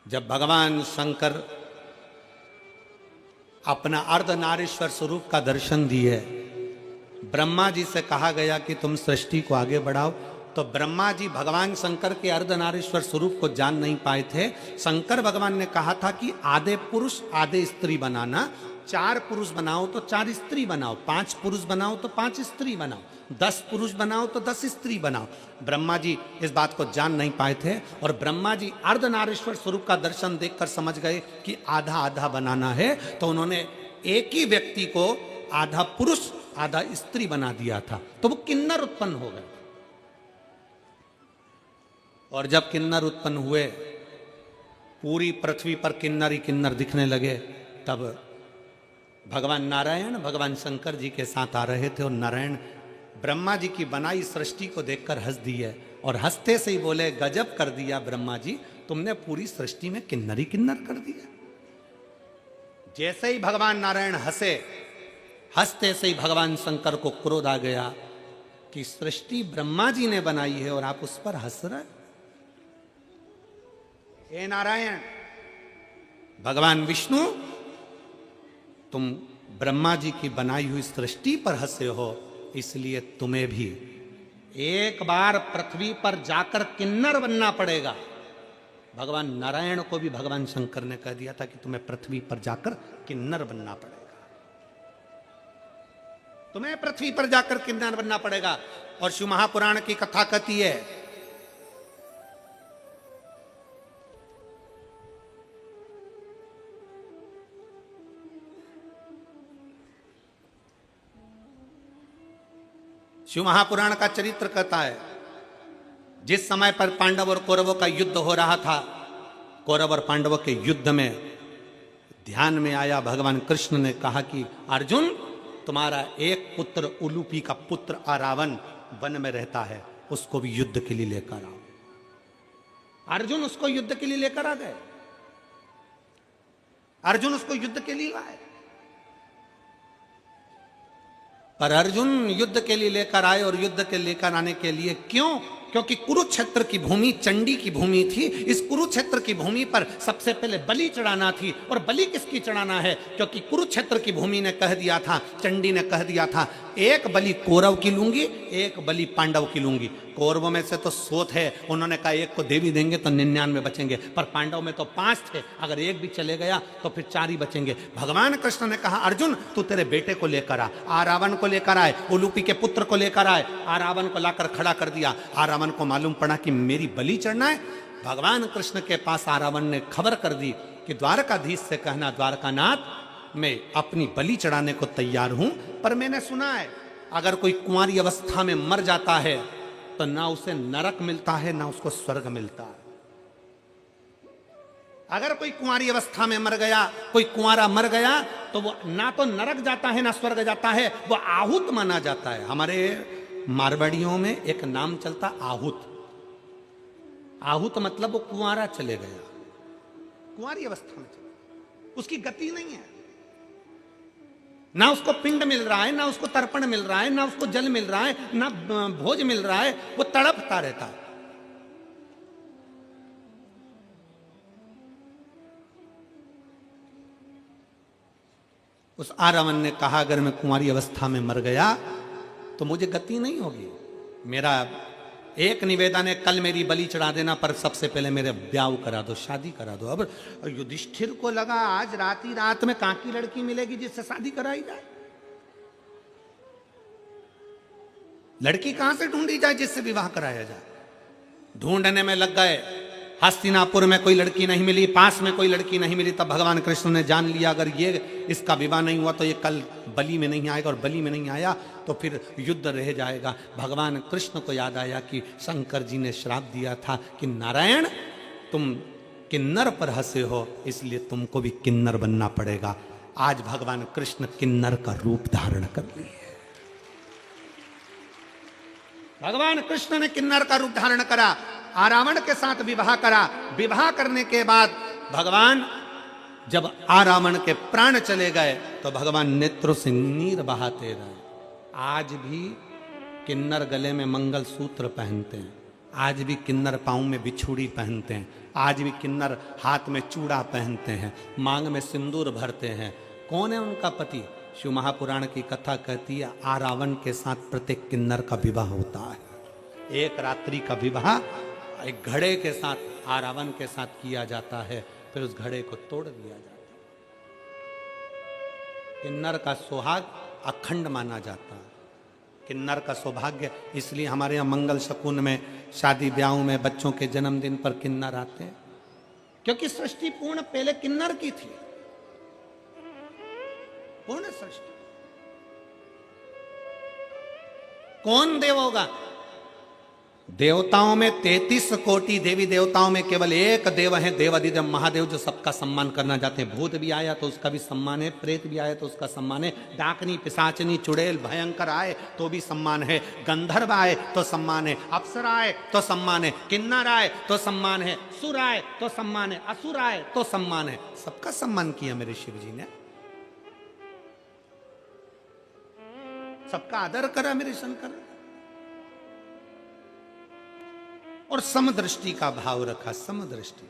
जब भगवान शंकर अपना अर्धनारीश्वर स्वरूप का दर्शन दिए, ब्रह्मा जी से कहा गया कि तुम सृष्टि को आगे बढ़ाओ, तो ब्रह्मा जी भगवान शंकर के अर्धनारीश्वर स्वरूप को जान नहीं पाए थे। शंकर भगवान ने कहा था कि आधे पुरुष आधे स्त्री बनाना, 4 पुरुष बनाओ तो 4 स्त्री बनाओ, 5 पुरुष बनाओ तो 5 स्त्री बनाओ, 10 पुरुष बनाओ तो 10 स्त्री बनाओ। ब्रह्मा जी इस बात को जान नहीं पाए थे और ब्रह्मा जी अर्धनारीश्वर स्वरूप का दर्शन देखकर समझ गए कि आधा आधा बनाना है, तो उन्होंने एक ही व्यक्ति को आधा पुरुष आधा स्त्री बना दिया था, तो वो किन्नर उत्पन्न हो गए। और जब किन्नर उत्पन्न हुए, पूरी पृथ्वी पर किन्नर ही किन्नर दिखने लगे, तब भगवान नारायण भगवान शंकर जी के साथ आ रहे थे और नारायण ब्रह्मा जी की बनाई सृष्टि को देखकर हंस दिए और हंसते से ही बोले, गजब कर दिया ब्रह्मा जी, तुमने पूरी सृष्टि में किन्नर ही किन्नर कर दिया। जैसे ही भगवान नारायण हंसे, हंसते से ही भगवान शंकर को क्रोध आ गया कि सृष्टि ब्रह्मा जी ने बनाई है और आप उस पर हंस रहे। हे नारायण, भगवान विष्णु, तुम ब्रह्मा जी की बनाई हुई सृष्टि पर हंसे हो, इसलिए तुम्हें भी एक बार पृथ्वी पर जाकर किन्नर बनना पड़ेगा। भगवान नारायण को भी भगवान शंकर ने कह दिया था कि तुम्हें पृथ्वी पर जाकर किन्नर बनना पड़ेगा, तुम्हें पृथ्वी पर जाकर किन्नर बनना पड़ेगा। और शिव महापुराण की कथा कहती है, शिव महापुराण का चरित्र कहता है, जिस समय पर पांडव और कौरवों का युद्ध हो रहा था, कौरव और पांडवों के युद्ध में ध्यान में आया, भगवान कृष्ण ने कहा कि अर्जुन, तुम्हारा एक पुत्र उलूपी का पुत्र अरावन वन में रहता है, उसको भी युद्ध के लिए लेकर आओ। अर्जुन उसको युद्ध के लिए लेकर आ गए, अर्जुन उसको युद्ध के लिए लाए। पर अर्जुन युद्ध के लिए लेकर आए और युद्ध के लेकर आने के लिए क्यों? क्योंकि कुरुक्षेत्र की भूमि चंडी की भूमि थी। इस कुरुक्षेत्र की भूमि पर सबसे पहले बलि चढ़ाना थी। और बलि किसकी चढ़ाना है? क्योंकि कुरुक्षेत्र की भूमि ने कह दिया था, चंडी ने कह दिया था, एक बलि कौरव की लूंगी, एक बलि पांडव की लूंगी। कौरवों में से तो 100 थे, उन्होंने कहा एक को देवी देंगे तो 99 बचेंगे, पर पांडव में तो 5 थे, अगर एक भी चले गया तो फिर 4 ही बचेंगे। भगवान कृष्ण ने कहा, अर्जुन तू तेरे बेटे को लेकर आ, रावण को लेकर आए, उलूपी के पुत्र को लेकर आए। रावण को लाकर खड़ा कर दिया। रावण को मालूम पड़ा कि मेरी बलि चढ़ना है। भगवान कृष्ण के पास रावण ने खबर कर दी कि द्वारकाधीश से कहना, द्वारकानाथ मैं अपनी बलि चढ़ाने को तैयार हूं, पर मैंने सुना है अगर कोई कुंवारी अवस्था में मर जाता है तो ना उसे नरक मिलता है ना उसको स्वर्ग मिलता है। अगर कोई कुंवारी अवस्था में मर गया, कोई कुंवारा मर गया, तो वो ना तो नरक जाता है ना स्वर्ग जाता है, वो आहूत माना जाता है। हमारे मारवाड़ियों में एक नाम चलता आहूत। आहूत मतलब वो कुंवारा चले गया, कुंवारी अवस्था में चले, उसकी गति नहीं है, ना उसको पिंड मिल रहा है, ना उसको तर्पण मिल रहा है, ना उसको जल मिल रहा है, ना भोज मिल रहा है, वो तड़पता रहता है। उस रावण ने कहा, अगर मैं कुंवारी अवस्था में मर गया तो मुझे गति नहीं होगी। मेरा एक निवेदन है, कल मेरी बलि चढ़ा देना, पर सबसे पहले मेरे ब्याह करा दो, शादी करा दो। अब युधिष्ठिर को लगा आज रात ही रात में कहां की लड़की मिलेगी जिससे शादी कराई जाए, लड़की कहां से ढूंढी जाए जिससे विवाह कराया जाए। ढूंढने में लग गए। हस्तिनापुर में कोई लड़की नहीं मिली, पास में कोई लड़की नहीं मिली। तब भगवान कृष्ण ने जान लिया, अगर ये इसका विवाह नहीं हुआ तो ये कल बलि में नहीं आएगा, और बलि में नहीं आया तो फिर युद्ध रह जाएगा। भगवान कृष्ण को याद आया कि शंकर जी ने श्राप दिया था कि नारायण तुम किन्नर पर हंसे हो, इसलिए तुमको भी किन्नर बनना पड़ेगा। आज भगवान कृष्ण किन्नर का रूप धारण कर लिए। भगवान कृष्ण ने किन्नर का रूप धारण करा, रावण के साथ विवाह करा। विवाह करने के बाद भगवान जब रावण के प्राण चले गए तो भगवान नेत्रों से नीर बहाते रहे। आज भी किन्नर गले में मंगलसूत्र पहनते हैं, आज भी किन्नर पांव में बिछुड़ी पहनते हैं, आज भी किन्नर हाथ में चूड़ा पहनते हैं, मांग में सिंदूर भरते हैं। कौन है उनका पति? शिव महापुराण की कथा कहती है आरावण के साथ प्रत्येक किन्नर का विवाह होता है। एक रात्रि का विवाह एक घड़े के साथ आरावण के साथ किया जाता है, फिर उस घड़े को तोड़ दिया जाता है। किन्नर का सुहाग अखंड माना जाता है, किन्नर का सौभाग्य। इसलिए हमारे यहाँ मंगल शकुन में, शादी ब्याहों में, बच्चों के जन्मदिन पर किन्नर आते हैं, क्योंकि सृष्टि पूर्ण पहले किन्नर की थी, पूर्ण सृष्टि। कौन देव होगा? देवताओं में 33 कोटि देवी देवताओं में केवल एक देव है, देवाधिदेव महादेव, जो सबका सम्मान करना चाहते हैं। भूत भी आया तो उसका भी सम्मान है, प्रेत भी आया तो उसका सम्मान है, डाकनी, पिशाचनी, चुड़ैल, भयंकर आए तो भी सम्मान है, गंधर्व आए तो सम्मान है, अप्सरा आए तो सम्मान है, किन्नर आए तो सम्मान है, सुर आए तो सम्मान है, असुर आए तो सम्मान है। सबका सम्मान किया मेरे शिव जी ने, सबका आदर करा मेरे शंकर, और समदृष्टि का भाव रखा। समदृष्टि,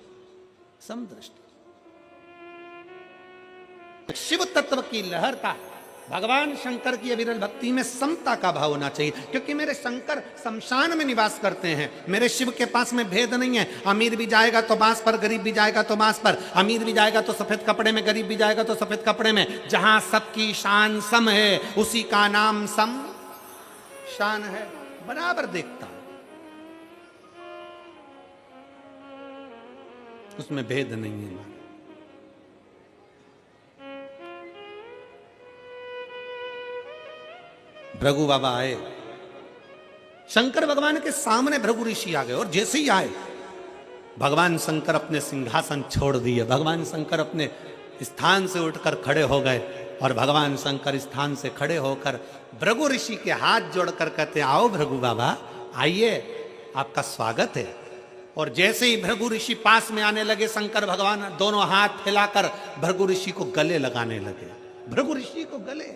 समदृष्टि। शिव तत्व की लहर का, भगवान शंकर की अविरल भक्ति में समता का भाव होना चाहिए, क्योंकि मेरे शंकर शमशान में निवास करते हैं। मेरे शिव के पास में भेद नहीं है, अमीर भी जाएगा तो बांस पर, गरीब भी जाएगा तो बांस पर, अमीर भी जाएगा तो सफेद कपड़े में, गरीब भी जाएगा तो सफेद कपड़े में। जहां सबकी शान सम है, उसी का नाम सम शान है। बराबर देखता, उसमें भेद नहीं है। भृगु बाबा आए, शंकर भगवान के सामने भृगु ऋषि आ गए, और जैसे ही आए भगवान शंकर अपने सिंहासन छोड़ दिए, भगवान शंकर अपने स्थान से उठकर खड़े हो गए, और भगवान शंकर स्थान से खड़े होकर भृगु ऋषि के हाथ जोड़कर कहते, आओ भृगु बाबा, आइए, आपका स्वागत है। और जैसे ही भृगु ऋषि पास में आने लगे, शंकर भगवान दोनों हाथ फैलाकर भृगु ऋषि को गले लगाने लगे, भृगु ऋषि को गले।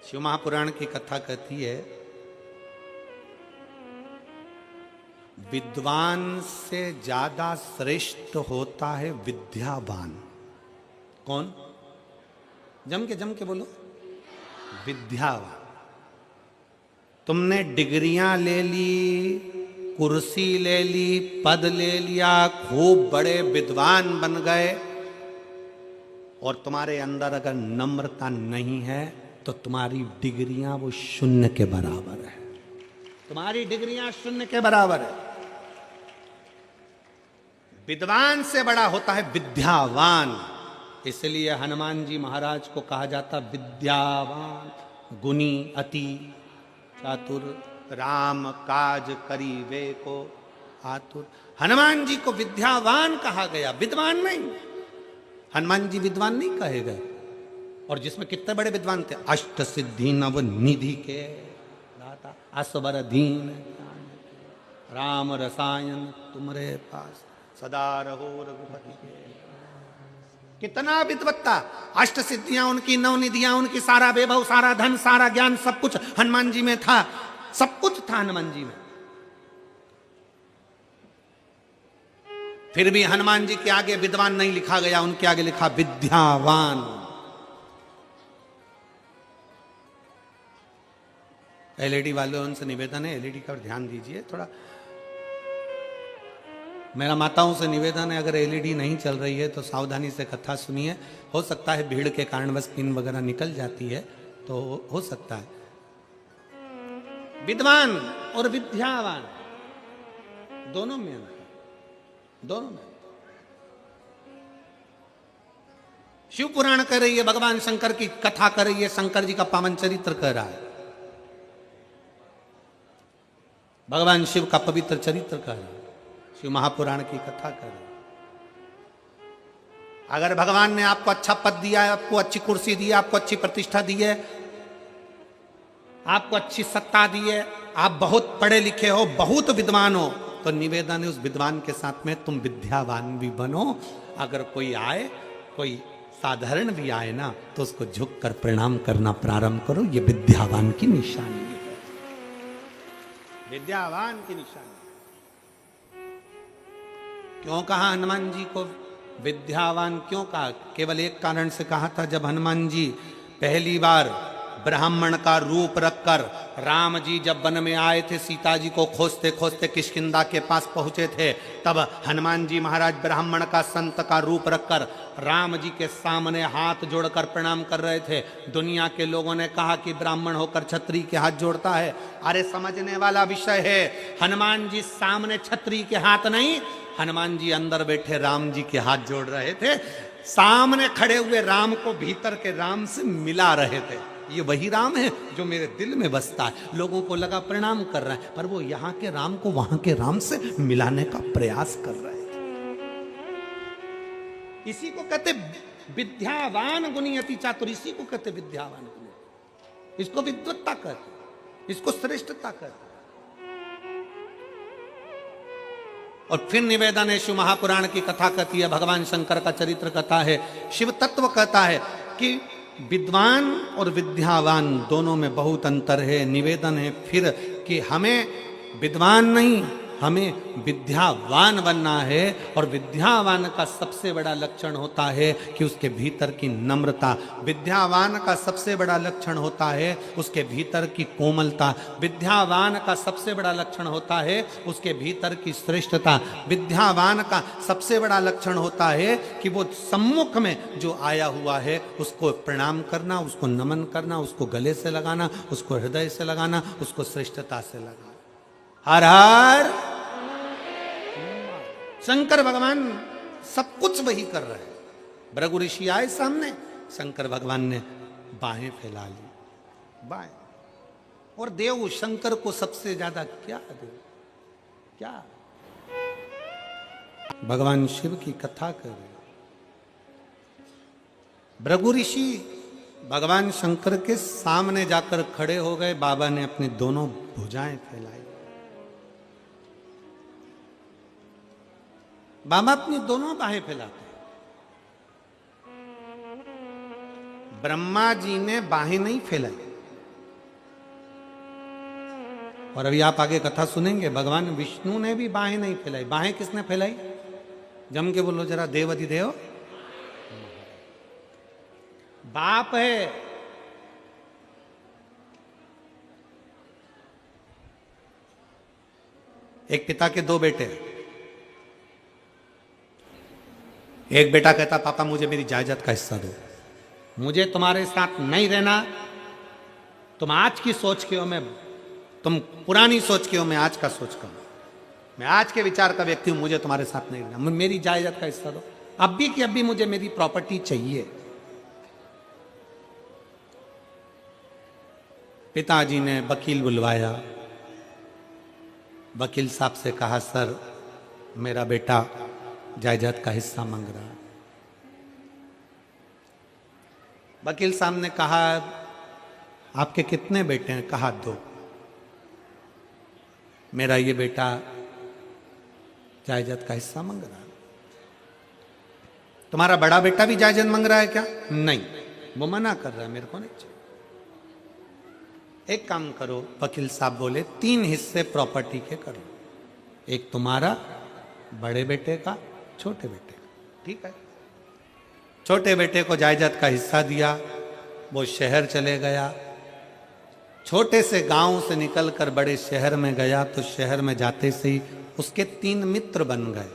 शिव महापुराण की कथा कहती है विद्वान से ज्यादा श्रेष्ठ होता है विद्यावान। कौन? जम के बोलो, विद्यावान। तुमने डिग्रियां ले ली, कुर्सी ले ली, पद ले लिया, खूब बड़े विद्वान बन गए, और तुम्हारे अंदर अगर नम्रता नहीं है तो तुम्हारी डिग्रियां वो शून्य के बराबर है, तुम्हारी डिग्रियां शून्य के बराबर है। विद्वान से बड़ा होता है विद्यावान। इसलिए हनुमान जी महाराज को कहा जाता विद्यावान, गुणी, अति चातुर, राम काज करीबे को आतुर। हनुमान जी को विद्यावान कहा गया, विद्वान नहीं। हनुमान जी विद्वान नहीं कहे गए, और जिसमें कितने बड़े विद्वान थे, अष्ट सिद्धि नव निधि के दाता, असबर दीन राम रसायन तुमरे पास, सदा रहो रघुपति के। कितना विद्वत्ता, अष्ट सिद्धियां उनकी, नव निधियां उनकी, सारा वैभव, सारा धन, सारा ज्ञान, सब कुछ हनुमान जी में था, सब कुछ था हनुमान जी में। फिर भी हनुमान जी के आगे विद्वान नहीं लिखा गया, उनके आगे लिखा विद्यावान। एलईडी वालों उनसे निवेदन है, एलईडी का ध्यान दीजिए थोड़ा। मेरा माताओं से निवेदन है, अगर एलईडी नहीं चल रही है तो सावधानी से कथा सुनिए। हो सकता है भीड़ के कारण बस पिन वगैरह निकल जाती है, तो हो सकता है। विद्वान और विद्यावान दोनों में, दोनों में। शिव पुराण कह रही है, भगवान शंकर की कथा कर रही है, शंकर जी का पावन चरित्र कह रहा है, भगवान शिव का पवित्र चरित्र कह रहा है, शिव महापुराण की कथा कर रहे। अगर भगवान ने आपको अच्छा पद दिया है, आपको अच्छी कुर्सी दी है, आपको अच्छी प्रतिष्ठा दी है, आपको अच्छी सत्ता दी है, आप बहुत पढ़े लिखे हो, बहुत विद्वान हो, तो निवेदन है उस विद्वान के साथ में तुम विद्यावान भी बनो। अगर कोई आए, कोई साधारण भी आए ना तो उसको झुक कर प्रणाम करना प्रारंभ करो। ये विद्यावान की निशानी है, विद्यावान की निशानी। क्यों कहा हनुमान जी को विद्यावान, क्यों कहा? केवल एक कारण से कहा था, जब हनुमान जी पहली बार ब्राह्मण का रूप रखकर राम जी जब वन में आए थे, सीता जी को खोजते खोजते किष्किंधा के पास पहुंचे थे, तब हनुमान जी महाराज ब्राह्मण का संत का रूप रखकर राम जी के सामने हाथ जोड़कर प्रणाम कर रहे थे। दुनिया के लोगों ने कहा कि ब्राह्मण होकर छत्री के हाथ जोड़ता है। अरे समझने वाला विषय है, हनुमान जी सामने छत्री के हाथ नहीं, हनुमान जी अंदर बैठे राम जी के हाथ जोड़ रहे थे, सामने खड़े हुए राम को भीतर के राम से मिला रहे थे। ये वही राम है जो मेरे दिल में बसता है। लोगों को लगा प्रणाम कर रहा है, पर वो यहाँ के राम को वहां के राम से मिलाने का प्रयास कर रहे थे। इसी को कहते विद्यावान गुणी अति चातुर, इसी को कहते विद्यावान गुणी। इसको विद्वत्ता कहते, इसको श्रेष्ठता कहते। और फिर निवेदनेषु महापुराण की कथा कहती है, भगवान शंकर का चरित्र कथा है, शिव तत्व कहता है कि विद्वान और विद्यावान दोनों में बहुत अंतर है। निवेदन है फिर कि हमें विद्वान नहीं, हमें विद्यावान बनना है। और विद्यावान का सबसे बड़ा लक्षण होता है कि उसके भीतर की नम्रता, विद्यावान का सबसे बड़ा लक्षण होता है उसके भीतर की कोमलता, विद्यावान का सबसे बड़ा लक्षण होता है उसके भीतर की श्रेष्ठता, विद्यावान का सबसे बड़ा लक्षण होता है कि वो सम्मुख में जो आया हुआ है उसको प्रणाम करना, उसको नमन करना, उसको गले से लगाना, उसको हृदय से लगाना, उसको श्रेष्ठता से लगाना। हर हर शंकर भगवान सब कुछ वही कर रहे हैं। भृगु ऋषि आए सामने, शंकर भगवान ने बाहें फैला ली, बाहें। और देव शंकर को सबसे ज्यादा क्या देव, क्या भगवान शिव की कथा कर रहे। भृगु ऋषि भगवान शंकर के सामने जाकर खड़े हो गए, बाबा ने अपनी दोनों भुजाएं फैलाई। बाबा अपनी दोनों बाहें फैलाते। ब्रह्मा जी ने बाहें नहीं फैलाई। और अभी आप आगे कथा सुनेंगे, भगवान विष्णु ने भी बाहें नहीं फैलाई। बाहें किसने फैलाई? जम के बोलो जरा, देव अधिदेव बाप है। एक पिता के दो बेटे, एक बेटा कहता पापा मुझे मेरी जायदाद का हिस्सा दो, मुझे तुम्हारे साथ नहीं रहना, तुम आज की सोच के हो, मैं तुम पुरानी सोच के हो, मैं आज का सोच का हूं, मैं आज के विचार का व्यक्ति हूं, मुझे तुम्हारे साथ नहीं रहना, मेरी जायदाद का हिस्सा दो, अब भी कि अब भी मुझे मेरी प्रॉपर्टी चाहिए। पिताजी ने वकील बुलवाया, वकील साहब से कहा सर मेरा बेटा जायदाद का हिस्सा मांग रहा है। वकील साहब ने कहा आपके कितने बेटे हैं? कहा दो। मेरा ये बेटा जायदाद का हिस्सा मांग रहा है। तुम्हारा बड़ा बेटा भी जायदाद मांग रहा है क्या? नहीं, वो मना कर रहा है, मेरे को नहीं चाहिए। एक काम करो, वकील साहब बोले 3 हिस्से प्रॉपर्टी के करो, एक तुम्हारा, बड़े बेटे का, छोटे बेटे का। ठीक है। छोटे बेटे को जायदाद का हिस्सा दिया, वो शहर चले गया। छोटे से गांव से निकलकर बड़े शहर में गया, तो शहर में जाते से ही उसके 3 मित्र बन गए।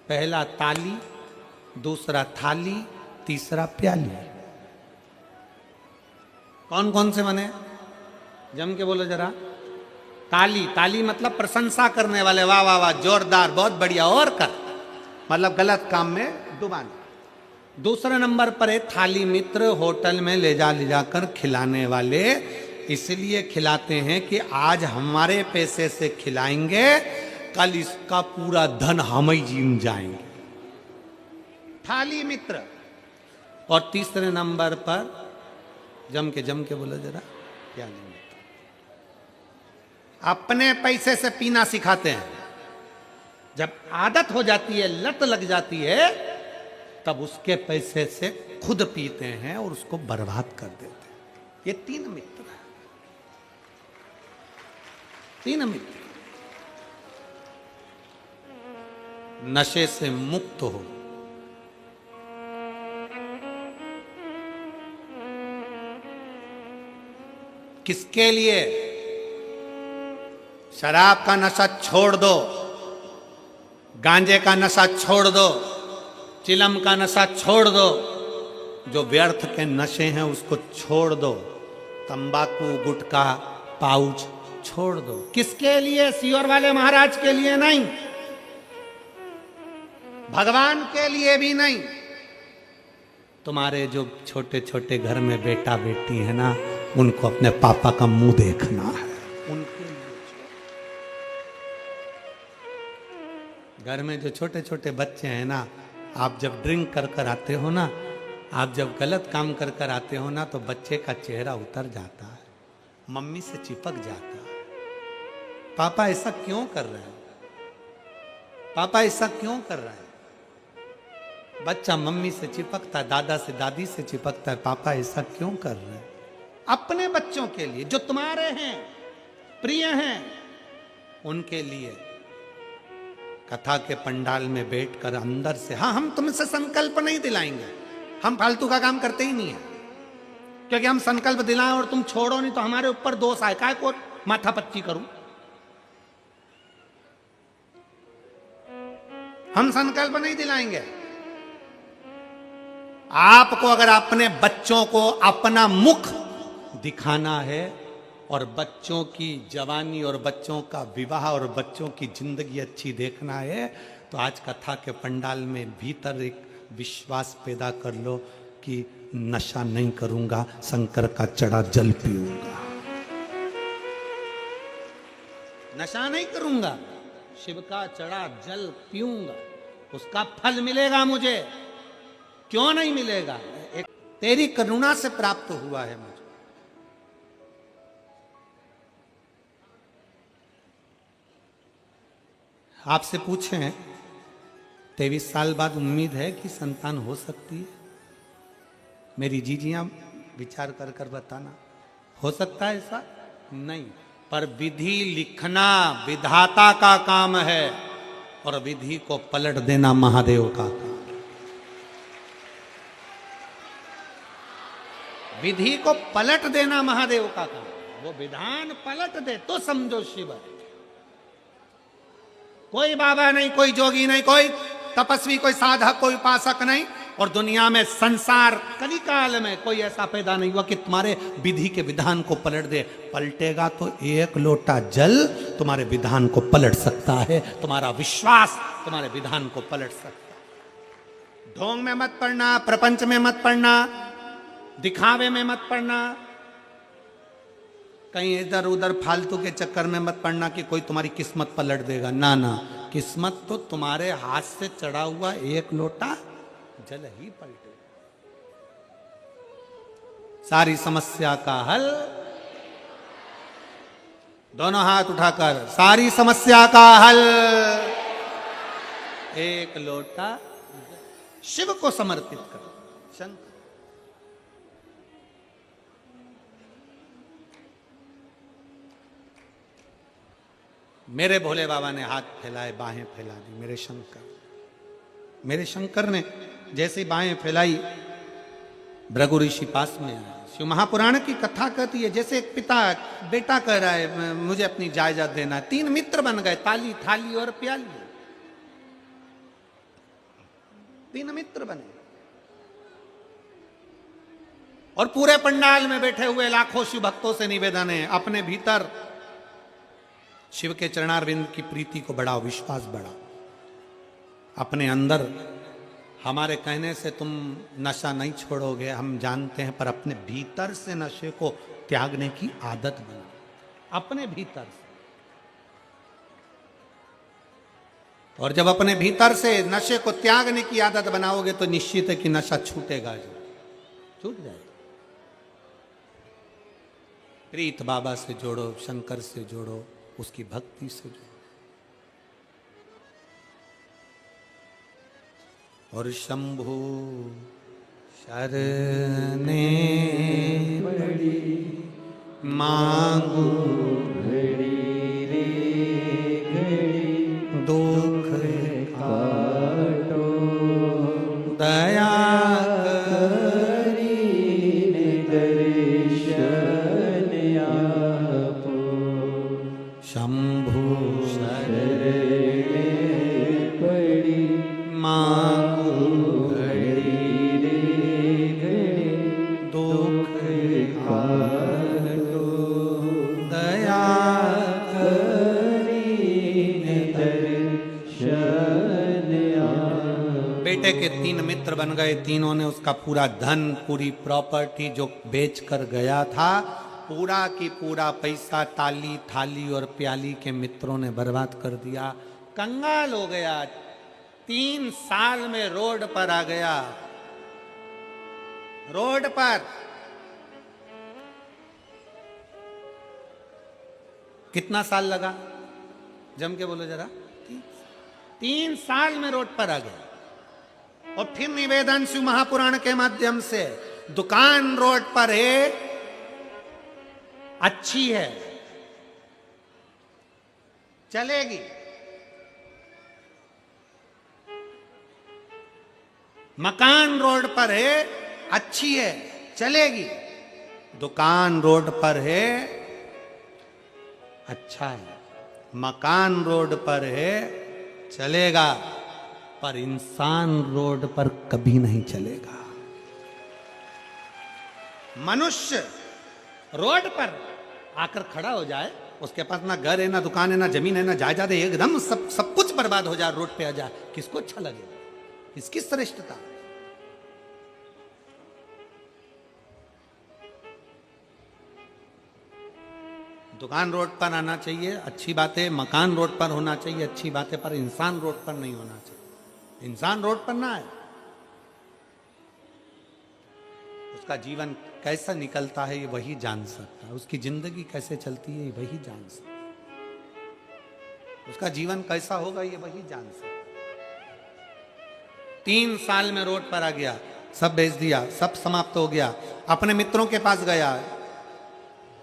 पहला ताली, दूसरा थाली, तीसरा प्याली। कौन कौन से बने? जम के बोलो जरा। ताली, ताली मतलब प्रशंसा करने वाले, वाह वाह वाह, जोरदार, बहुत बढ़िया, और कर, मतलब गलत काम में डुबाना। दूसरे नंबर पर है थाली मित्र, होटल में ले जाकर खिलाने वाले, इसलिए खिलाते हैं कि आज हमारे पैसे से खिलाएंगे, कल इसका पूरा धन हम ही जीन जाएंगे। थाली मित्र। और तीसरे नंबर पर जम के बोलो जरा, प्याली मित्र। अपने पैसे से पीना सिखाते हैं। जब आदत हो जाती है, लत लग जाती है, तब उसके पैसे से खुद पीते हैं और उसको बर्बाद कर देते हैं। ये तीन मित्र हैं, तीन मित्र। नशे से मुक्त हो, किसके लिए? शराब का नशा छोड़ दो, गांजे का नशा छोड़ दो, चिलम का नशा छोड़ दो, जो व्यर्थ के नशे हैं उसको छोड़ दो, तंबाकू गुटखा पाउच छोड़ दो। किसके लिए? सियोर वाले महाराज के लिए नहीं, भगवान के लिए भी नहीं, तुम्हारे जो छोटे छोटे घर में बेटा बेटी है ना, उनको अपने पापा का मुंह देखना है, उनके लिए। घर में जो छोटे छोटे बच्चे हैं ना, आप जब ड्रिंक कर कर आते हो ना, आप जब गलत काम कर कर आते हो ना, तो बच्चे का चेहरा उतर जाता है, मम्मी से चिपक जाता है। पापा ऐसा क्यों कर रहे हैं? पापा ऐसा क्यों कर रहे हैं? बच्चा मम्मी से चिपकता है, दादा से दादी से चिपकता है, पापा ऐसा क्यों कर रहे हैं? अपने बच्चों के लिए, जो तुम्हारे हैं, प्रिय हैं, उनके लिए। कथा के पंडाल में बैठकर अंदर से, हाँ हम तुमसे संकल्प नहीं दिलाएंगे, हम फालतू का काम करते ही नहीं है, क्योंकि हम संकल्प दिलाएं और तुम छोड़ो नहीं तो हमारे ऊपर दोष आए, काय को माथा पच्ची करूं। हम संकल्प नहीं दिलाएंगे। आपको अगर अपने बच्चों को अपना मुख दिखाना है और बच्चों की जवानी और बच्चों का विवाह और बच्चों की जिंदगी अच्छी देखना है, तो आज कथा के पंडाल में भीतर एक विश्वास पैदा कर लो कि नशा नहीं करूंगा, शंकर का चढ़ा जल पीऊंगा। नशा नहीं करूंगा, शिव का चढ़ा जल पीऊंगा, उसका फल मिलेगा मुझे। क्यों नहीं मिलेगा? एक तेरी करुणा से प्राप्त हुआ है मुझे। आपसे पूछें, 23 साल बाद उम्मीद है कि संतान हो सकती है? मेरी जीजियां विचार कर कर बताना, हो सकता है ऐसा? नहीं। पर विधि लिखना विधाता का काम है और विधि को पलट देना महादेव का काम। विधि को पलट देना महादेव का काम। वो विधान पलट दे तो समझो शिव है। कोई बाबा नहीं, कोई जोगी नहीं, कोई तपस्वी, कोई साधक, कोई उपासक नहीं। और दुनिया में संसार कलिकाल में कोई ऐसा पैदा नहीं हुआ कि तुम्हारे विधि के विधान को पलट दे। पलटेगा तो एक लोटा जल तुम्हारे विधान को पलट सकता है, तुम्हारा विश्वास तुम्हारे विधान को पलट सकता है। ढोंग में मत पड़ना, प्रपंच में मत पड़ना, दिखावे में मत पड़ना, कहीं इधर उधर फालतू के चक्कर में मत पड़ना कि कोई तुम्हारी किस्मत पलट देगा। ना ना, किस्मत तो तुम्हारे हाथ से चढ़ा हुआ एक लोटा जल ही पलटे। सारी समस्या का हल, दोनों हाथ उठाकर, सारी समस्या का हल एक लोटा शिव को समर्पित करो। शंकर मेरे भोले बाबा ने हाथ फैलाए, बाहें फैला दी। मेरे शंकर ने जैसे बाहें फैलाई, भृगु ऋषि पास में आए। शिव महापुराण की कथा कहती है, जैसे एक पिता बेटा कह रहा है मुझे अपनी जायदाद देना है। 3 मित्र बन गए, ताली, थाली और प्याली। 3 मित्र बने और पूरे पंडाल में बैठे हुए लाखों शिव भक्तों से निवेदन है, अपने भीतर शिव के चरणारविंद की प्रीति को बढ़ाओ, विश्वास बढ़ाओ। अपने अंदर, हमारे कहने से तुम नशा नहीं छोड़ोगे हम जानते हैं, पर अपने भीतर से नशे को त्यागने की आदत बनाओ, अपने भीतर से। और जब अपने भीतर से नशे को त्यागने की आदत बनाओगे तो निश्चित है कि नशा छूटेगा, जो छूट जाएगा। प्रीत बाबा से जोड़ो, शंकर से जोड़ो, उसकी भक्ति से जोड़ो। और शंभु शरणे पड़ी मांगू घड़ी रे घड़ी दुख काटो दया करीने दर्शन आपो शंभु शरणे पड़ी मांगू घड़ी रे घड़ी दुख काटो दया करीने दर्शन आपो। बेटे के 3 मित्र बन गए। तीनों ने उसका पूरा धन, पूरी प्रॉपर्टी जो बेच कर गया था, पूरा की पूरा पैसा ताली थाली और प्याली के मित्रों ने बर्बाद कर दिया। कंगाल हो गया। 3 साल में रोड पर आ गया। रोड पर कितना साल लगा? जम के बोलो जरा। 3 साल में रोड पर आ गया। और फिर निवेदन शिव महापुराण के माध्यम से, दुकान रोड पर है, अच्छी है, चलेगी। मकान रोड पर है, अच्छी है, चलेगी। दुकान रोड पर है, अच्छा है। मकान रोड पर है, चलेगा। पर इंसान रोड पर कभी नहीं चलेगा। मनुष्य रोड पर आकर खड़ा हो जाए, उसके पास ना घर है, ना दुकान है, ना जमीन है, ना जायदाद है, एकदम सब कुछ बर्बाद हो जाए, रोड पे आ जाए, किसको अच्छा लगेगा? किसकी श्रेष्ठता? दुकान रोड पर आना चाहिए, अच्छी बात है। मकान रोड पर होना चाहिए, अच्छी बात है। पर इंसान रोड पर नहीं होना चाहिए। इंसान रोड पर ना आए। उसका जीवन कैसा निकलता है ये वही जान सकता है। उसकी जिंदगी कैसे चलती है ये वही जान सकता है। उसका जीवन कैसा होगा ये वही जान सकता है। 3 साल में रोड पर आ गया, सब बेच दिया, सब समाप्त हो गया। अपने मित्रों के पास गया।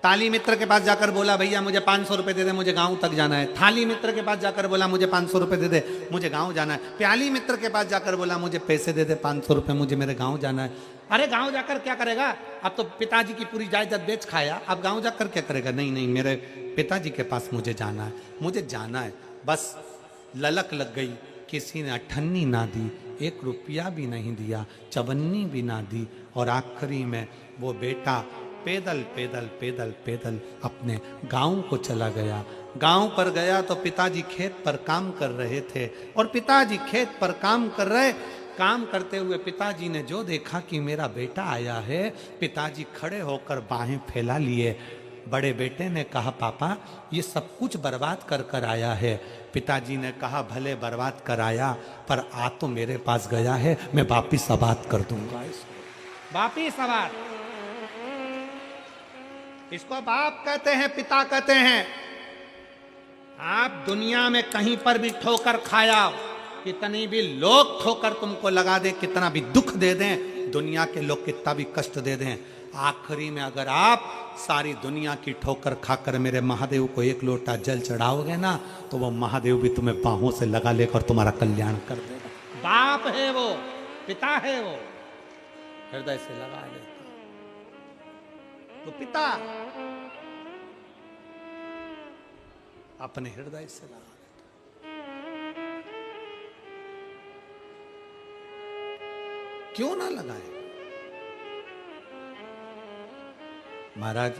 ताली मित्र के पास जाकर बोला, भैया मुझे 500 रुपए दे दे, मुझे गांव तक जाना है। थाली मित्र के पास जाकर बोला, मुझे 500 रुपए दे दे, मुझे गांव जाना है। प्याली मित्र के पास जाकर बोला, मुझे पैसे दे दे 500 रुपए, मुझे मेरे गांव जाना है। अरे गांव जाकर क्या करेगा? अब तो पिताजी की पूरी जायदाद बेच खाया, अब गांव जाकर क्या करेगा? नहीं नहीं, मेरे पिताजी के पास मुझे जाना है, मुझे जाना है। बस ललक लग गई। किसी ने अठन्नी ना दी, 1 रुपया भी नहीं दिया, चवन्नी भी ना दी। और आखिरी में वो बेटा पैदल पैदल पैदल पैदल अपने गांव को चला गया। गांव पर गया तो पिताजी खेत पर काम कर रहे थे। और पिताजी खेत पर काम कर रहे, काम करते हुए पिताजी ने जो देखा कि मेरा बेटा आया है, पिताजी खड़े होकर बाहें फैला लिए। बड़े बेटे ने कहा, पापा ये सब कुछ बर्बाद कर कर आया है। पिताजी ने कहा, भले बर्बाद कर आया, पर आ तो मेरे पास गया है, मैं वापिस आबाद कर दूंगा इसको। वापिस आबाद। इसको बाप कहते हैं, पिता कहते हैं। आप दुनिया में कहीं पर भी ठोकर खाया, कितनी भी लोग ठोकर तुमको लगा दे, कितना भी दुख दे दें, दुनिया के लोग कितना भी कष्ट दे दें, आखिरी में अगर आप सारी दुनिया की ठोकर खाकर मेरे महादेव को 1 लोटा जल चढ़ाओगे ना, तो वो महादेव भी तुम्हें बाहों से लगा लेकर तुम्हारा कल्याण कर देगा। बाप है वो, पिता है वो, हृदय से लगा लेता। तो पिता अपने हृदय से लगा लेता। क्यों ना लगाए? महाराज,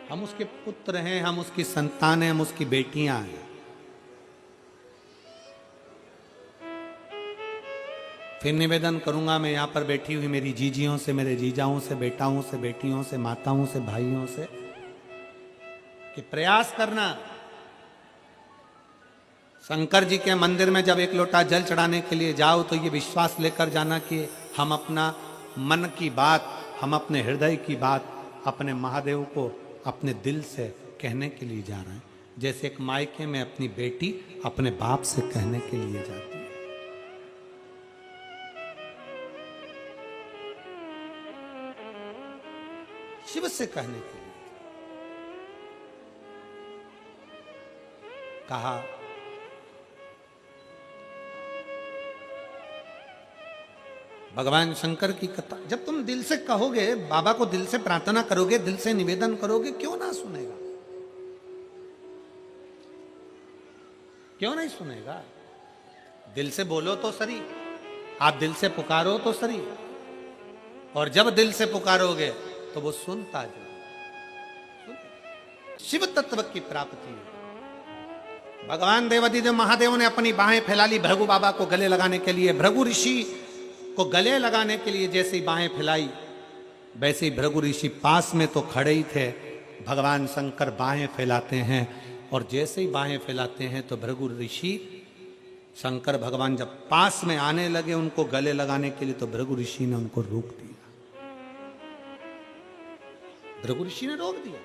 हम उसके पुत्र हैं, हम उसकी संतान हैं, हम उसकी बेटियां हैं। फिर निवेदन करूंगा मैं यहां पर बैठी हुई मेरी जीजियों से, मेरे जीजाओं से, बेटाओं से, बेटियों से, माताओं से, भाइयों से, कि प्रयास करना, शंकर जी के मंदिर में जब 1 लोटा जल चढ़ाने के लिए जाओ तो ये विश्वास लेकर जाना कि हम अपना मन की बात, हम अपने हृदय की बात अपने महादेव को अपने दिल से कहने के लिए जा रहे हैं। जैसे एक मायके में अपनी बेटी अपने बाप से कहने के लिए जाती है। शिव से कहने के लिए कहा, भगवान शंकर की कथा जब तुम दिल से कहोगे, बाबा को दिल से प्रार्थना करोगे, दिल से निवेदन करोगे, क्यों ना सुनेगा? क्यों नहीं सुनेगा? दिल से बोलो तो सही, आप दिल से पुकारो तो सही, और जब दिल से पुकारोगे तो वो सुनता जो शिव तत्व की प्राप्ति है। भगवान देवाधिदेव महादेव ने अपनी बाहें फैला ली भृगु बाबा को गले लगाने के लिए। भृगु ऋषि को गले लगाने के लिए जैसे ही बाहें फैलाई, वैसे ही भृगु ऋषि पास में तो खड़े ही थे। भगवान शंकर बाहें फैलाते हैं, और जैसे ही बाहें फैलाते हैं तो भृगु ऋषि, शंकर भगवान जब पास में आने लगे उनको गले लगाने के लिए, तो भृगु ऋषि ने उनको रोक दिया। भृगु ऋषि ने रोक दिया।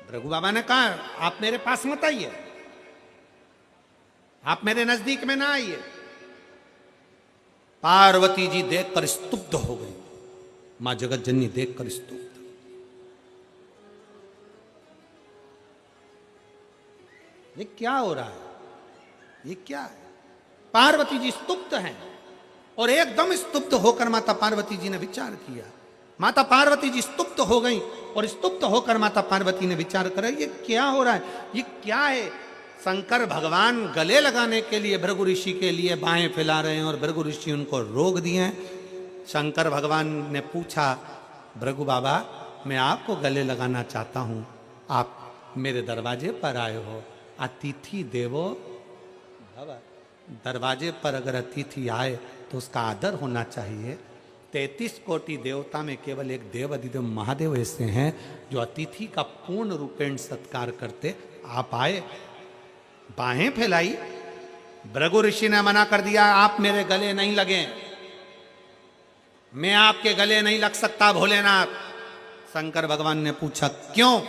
भृगु बाबा ने कहा, आप मेरे पास मत आइए, आप मेरे नजदीक में ना आइए। पार्वती जी देखकर स्तुब्ध हो गई, मां जगत जननी देखकर स्तुब्ध। ये क्या हो रहा है? ये क्या है? पार्वती जी स्तुब्ध हैं, और एकदम स्तुब्ध होकर माता पार्वती जी ने विचार किया। माता पार्वती जी स्तुब्ध हो गई, और स्तुब्ध होकर माता पार्वती ने विचार करा, ये क्या हो रहा है? ये क्या है? शंकर भगवान गले लगाने के लिए भृगु ऋषि के लिए बाहें फैला रहे हैं, और भृगु ऋषि उनको रोक दिए। शंकर भगवान ने पूछा, भृगु बाबा मैं आपको गले लगाना चाहता हूं, आप मेरे दरवाजे पर आए हो, अतिथि देवो भव। दरवाजे पर अगर अतिथि आए तो उसका आदर होना चाहिए। 33 कोटि देवता में केवल एक देव अधिदेव महादेव ऐसे हैं जो अतिथि का पूर्ण रूपेण सत्कार करते। आप आए, बाहें फैलाई, भृगु ऋषि ने मना कर दिया, आप मेरे गले नहीं लगे, मैं आपके गले नहीं लग सकता भोलेनाथ। शंकर भगवान ने पूछा क्यों?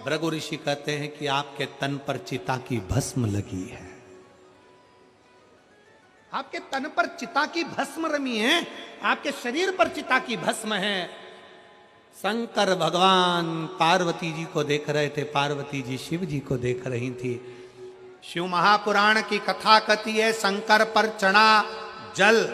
भृगु ऋषि कहते हैं कि आपके तन पर चिता की भस्म लगी है, आपके तन पर चिता की भस्म रमी है, आपके शरीर पर चिता की भस्म है। शंकर भगवान पार्वती जी को देख रहे थे, पार्वती जी शिव जी को देख रही थी। शिव महापुराण की कथा कहती है, शंकर पर चढ़ा जल,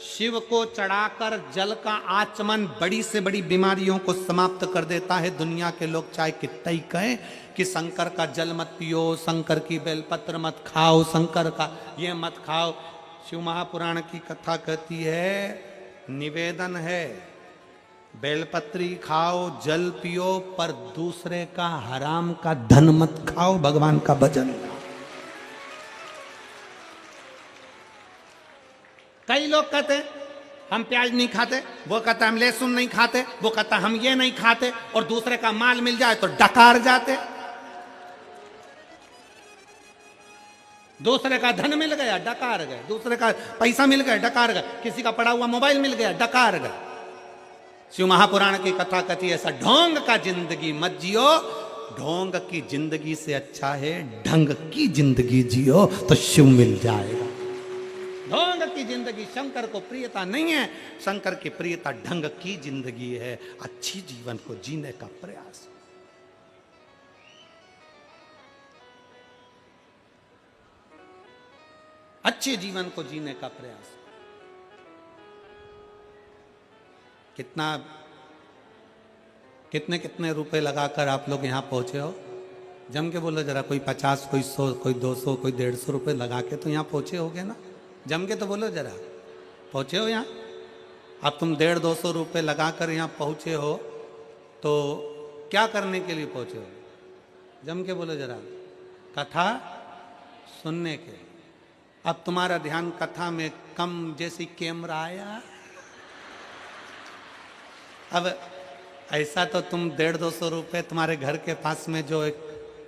शिव को चढ़ाकर जल का आचमन बड़ी से बड़ी बीमारियों को समाप्त कर देता है। दुनिया के लोग चाहे कितना ही कहें कि शंकर का जल मत पियो, शंकर की बेलपत्र मत खाओ, शंकर का ये मत खाओ। शिव महापुराण की कथा कहती है, निवेदन है बेलपत्री खाओ, जल पियो, पर दूसरे का हराम का धन मत खाओ, भगवान का भजन। कई लोग कहते हैं हम प्याज नहीं खाते, वो कहता हम लहसुन नहीं खाते, वो कहता हम ये नहीं खाते, और दूसरे का माल मिल जाए तो डकार जाते। दूसरे का धन मिल गया डकार गए, दूसरे का पैसा मिल गया डकार गए, किसी का पड़ा हुआ मोबाइल मिल गया डकार गए। शिव महापुराण की कथा कहती है, ऐसा ढोंग का जिंदगी मत जियो, ढोंग की जिंदगी से अच्छा है ढंग की जिंदगी जियो तो शिव मिल जाएगा। ढोंग की जिंदगी शंकर को प्रियता नहीं है, शंकर की प्रियता ढंग की जिंदगी है, अच्छी जीवन को जीने का प्रयास। अच्छे जीवन को जीने का प्रयास। कितने कितने रुपए लगाकर आप लोग यहां पहुंचे हो? जम के बोलो जरा, कोई 50, कोई 100, कोई 200, कोई 150 रुपए लगा के तो यहां पहुंचे होगे ना? जम के तो बोलो जरा, पहुंचे हो यहाँ? अब तुम 150-200 रुपए लगाकर यहाँ पहुंचे हो तो क्या करने के लिए पहुंचे हो? जम के बोलो जरा, कथा सुनने के। अब तुम्हारा ध्यान कथा में कम, जैसी कैमरा आया। अब ऐसा तो तुम 150-200 रुपए, तुम्हारे घर के पास में जो एक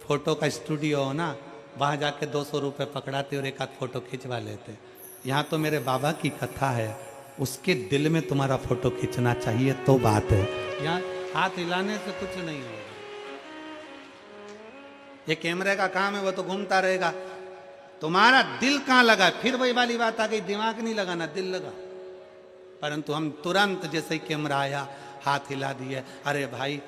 फोटो का स्टूडियो हो ना, वहां जाके 200 रुपए पकड़ाते और एक आध फोटो खिंचवा लेते। यहाँ तो मेरे बाबा की कथा है, उसके दिल में तुम्हारा फोटो खींचना चाहिए तो बात है। यहाँ हाथ हिलाने से कुछ नहीं होगा। ये कैमरे का काम है, वो तो घूमता रहेगा। तुम्हारा दिल कहाँ लगा? फिर वही वाली बात आ गई, दिमाग नहीं लगा ना दिल लगा। परंतु हम तुरंत जैसे ही कैमरा आया हाथ हिला दिए। अरे भाई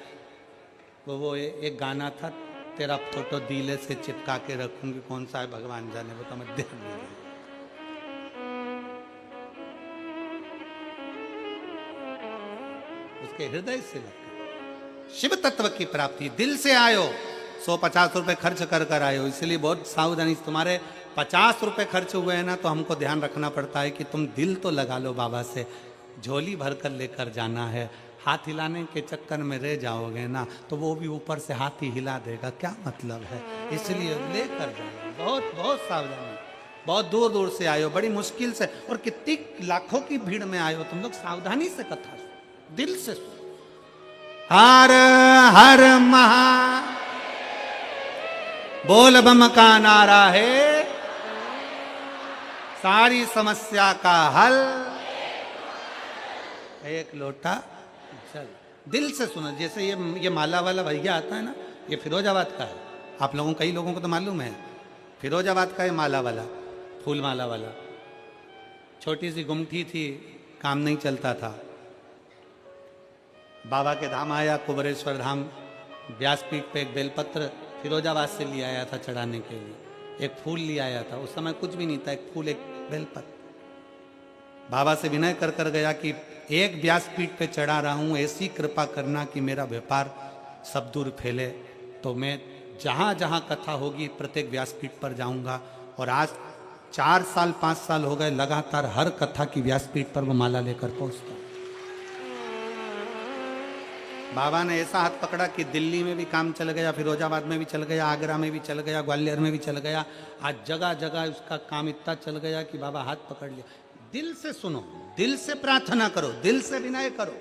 वो एक गाना था, तेरा फोटो दिले से चिपका के रखूंगी, कौन सा है भगवान जाने, वो तो मैं ध्यान नहीं दिया। उसके हृदय से लग शिव तत्व की प्राप्ति, दिल से आयो। 150 रुपए खर्च कर कर आए हो, इसलिए बहुत सावधानी। तुम्हारे 50 रुपए खर्च हुए हैं ना, तो हमको ध्यान रखना पड़ता है कि तुम दिल तो लगा लो बाबा से। झोली भर कर लेकर जाना है, हाथ हिलाने के चक्कर में रह जाओगे ना तो वो भी ऊपर से हाथ ही हिला देगा, क्या मतलब है। इसलिए लेकर जाओ, बहुत बहुत सावधानी। बहुत दूर दूर से आयो, बड़ी मुश्किल से, और कितनी लाखों की भीड़ में आयो, तुम लोग सावधानी से कथा सुनो, दिल से सुनो। हर हर महा बोल बम का नारा है, सारी समस्या का हल एक लोटा जल। दिल से सुनो। जैसे ये माला वाला भैया आता है ना, ये फिरोजाबाद का है। आप लोगों, कई लोगों को तो मालूम है, फिरोजाबाद का है माला वाला, फूल माला वाला। छोटी सी गुमठी थी, काम नहीं चलता था। बाबा के धाम आया, कुबरेश्वर धाम, व्यासपीठ पे एक बेलपत्र फिरोजाबाद से ले आया था चढ़ाने के लिए। एक फूल ले आया था, उस समय कुछ भी नहीं था, एक फूल एक बेलपत्र। बाबा से विनय कर कर गया कि एक व्यासपीठ पे चढ़ा रहा हूं, ऐसी कृपा करना कि मेरा व्यापार सब दूर फैले। तो मैं जहां जहां कथा होगी प्रत्येक व्यासपीठ पर जाऊंगा। और आज 4 साल 5 साल हो गए लगातार हर कथा की व्यासपीठ पर वो माला लेकर पहुंचता। बाबा ने ऐसा हाथ पकड़ा कि दिल्ली में भी काम चल गया, फिरोजाबाद में भी चल गया, आगरा में भी चल गया, ग्वालियर में भी चल गया। आज जगह जगह उसका काम इतना चल गया कि बाबा हाथ पकड़ लिया। दिल से सुनो, दिल से प्रार्थना करो, दिल से विनय करो।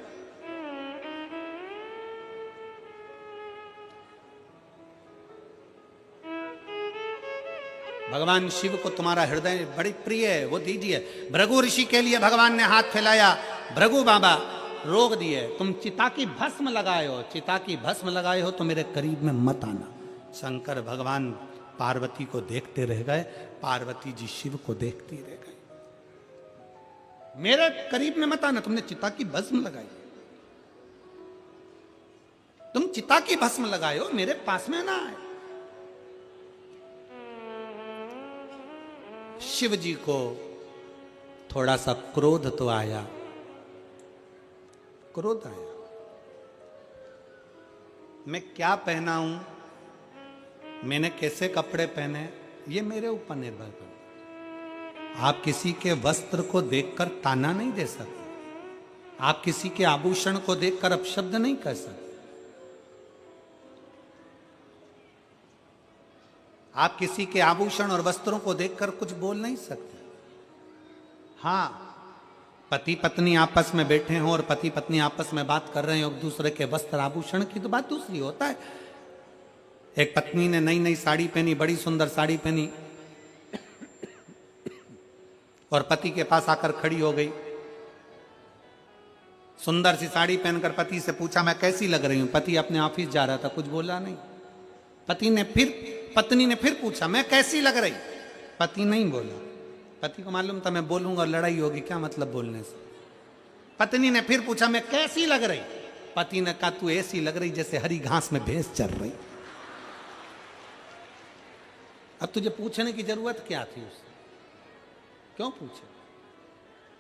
भगवान शिव को तुम्हारा हृदय बड़ी प्रिय है, वो दीजिए। भृगु ऋषि के लिए भगवान ने हाथ फैलाया, भृगु बाबा रोक दिए। तुम चिता की भस्म लगाए हो, चिता की भस्म लगाए हो तो मेरे करीब में मत आना। शंकर भगवान पार्वती को देखते रह गए, पार्वती जी शिव को देखती रह गई। मेरे करीब में मत आना, तुमने चिता की भस्म लगाई, तुम चिता की भस्म लगाए हो, मेरे पास में ना आए। शिव जी को थोड़ा सा क्रोध तो आया, क्रोध आया। मैं क्या पहना हूं, मैंने कैसे कपड़े पहने, ये मेरे ऊपर निर्भर करता। आप किसी के वस्त्र को देखकर ताना नहीं दे सकते, आप किसी के आभूषण को देखकर अपशब्द नहीं कह सकते, आप किसी के आभूषण और वस्त्रों को देखकर कुछ बोल नहीं सकते। हां, पति पत्नी आपस में बैठे हों और पति पत्नी आपस में बात कर रहे हो एक दूसरे के वस्त्र आभूषण की, तो बात दूसरी होता है। एक पत्नी ने नई नई साड़ी पहनी, बड़ी सुंदर साड़ी पहनी, और पति के पास आकर खड़ी हो गई। सुंदर सी साड़ी पहनकर पति से पूछा मैं कैसी लग रही हूं। पति अपने ऑफिस जा रहा था, कुछ बोला नहीं। पत्नी ने फिर पूछा मैं कैसी लग रही, पति नहीं बोला। पति को मालूम था मैं बोलूंगा और लड़ाई होगी, क्या मतलब बोलने से। पत्नी ने फिर पूछा मैं कैसी लग रही, पति ने कहा तू ऐसी लग रही जैसे हरी घास में भैंस चल रही। अब तुझे पूछने की जरूरत क्या थी उससे, क्यों पूछे।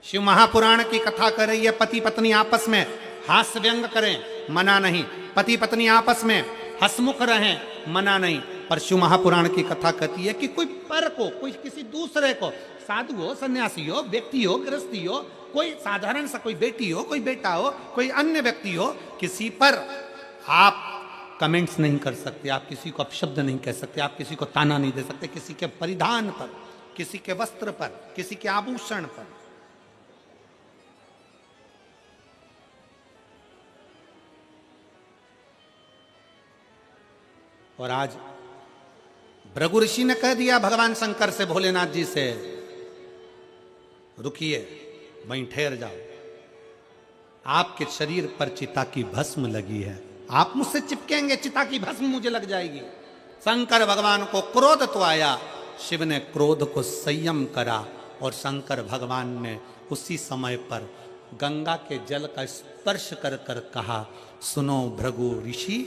शिव महापुराण की कथा कर रही है, पति पत्नी आपस में हास्य व्यंग करें, मना नहीं। पति पत्नी आपस में हसमुख रहें, मना नहीं। पर शिव महापुराण की कथा कहती है कि कोई पर को, कोई किसी दूसरे को, साधु हो, सन्यासी हो, व्यक्ति हो, गृहस्थी हो, कोई साधारण सा, कोई बेटी हो, कोई बेटा हो, कोई अन्य व्यक्ति हो, किसी पर आप कमेंट्स नहीं कर सकते, आप किसी को अपशब्द नहीं कह सकते, आप किसी को ताना नहीं दे सकते, किसी के परिधान पर, किसी के वस्त्र पर, किसी के आभूषण पर। और आज भृगु ऋषि ने कह दिया भगवान शंकर से, भोलेनाथ जी से, रुकिए, वहीं ठहर जाओ, आपके शरीर पर चिता की भस्म लगी है, आप मुझसे चिपकेंगे, चिता की भस्म मुझे लग जाएगी। शंकर भगवान को क्रोध तो आया, शिव ने क्रोध को संयम करा और शंकर भगवान ने उसी समय पर गंगा के जल का स्पर्श कर कर कहा, सुनो भृगु ऋषि,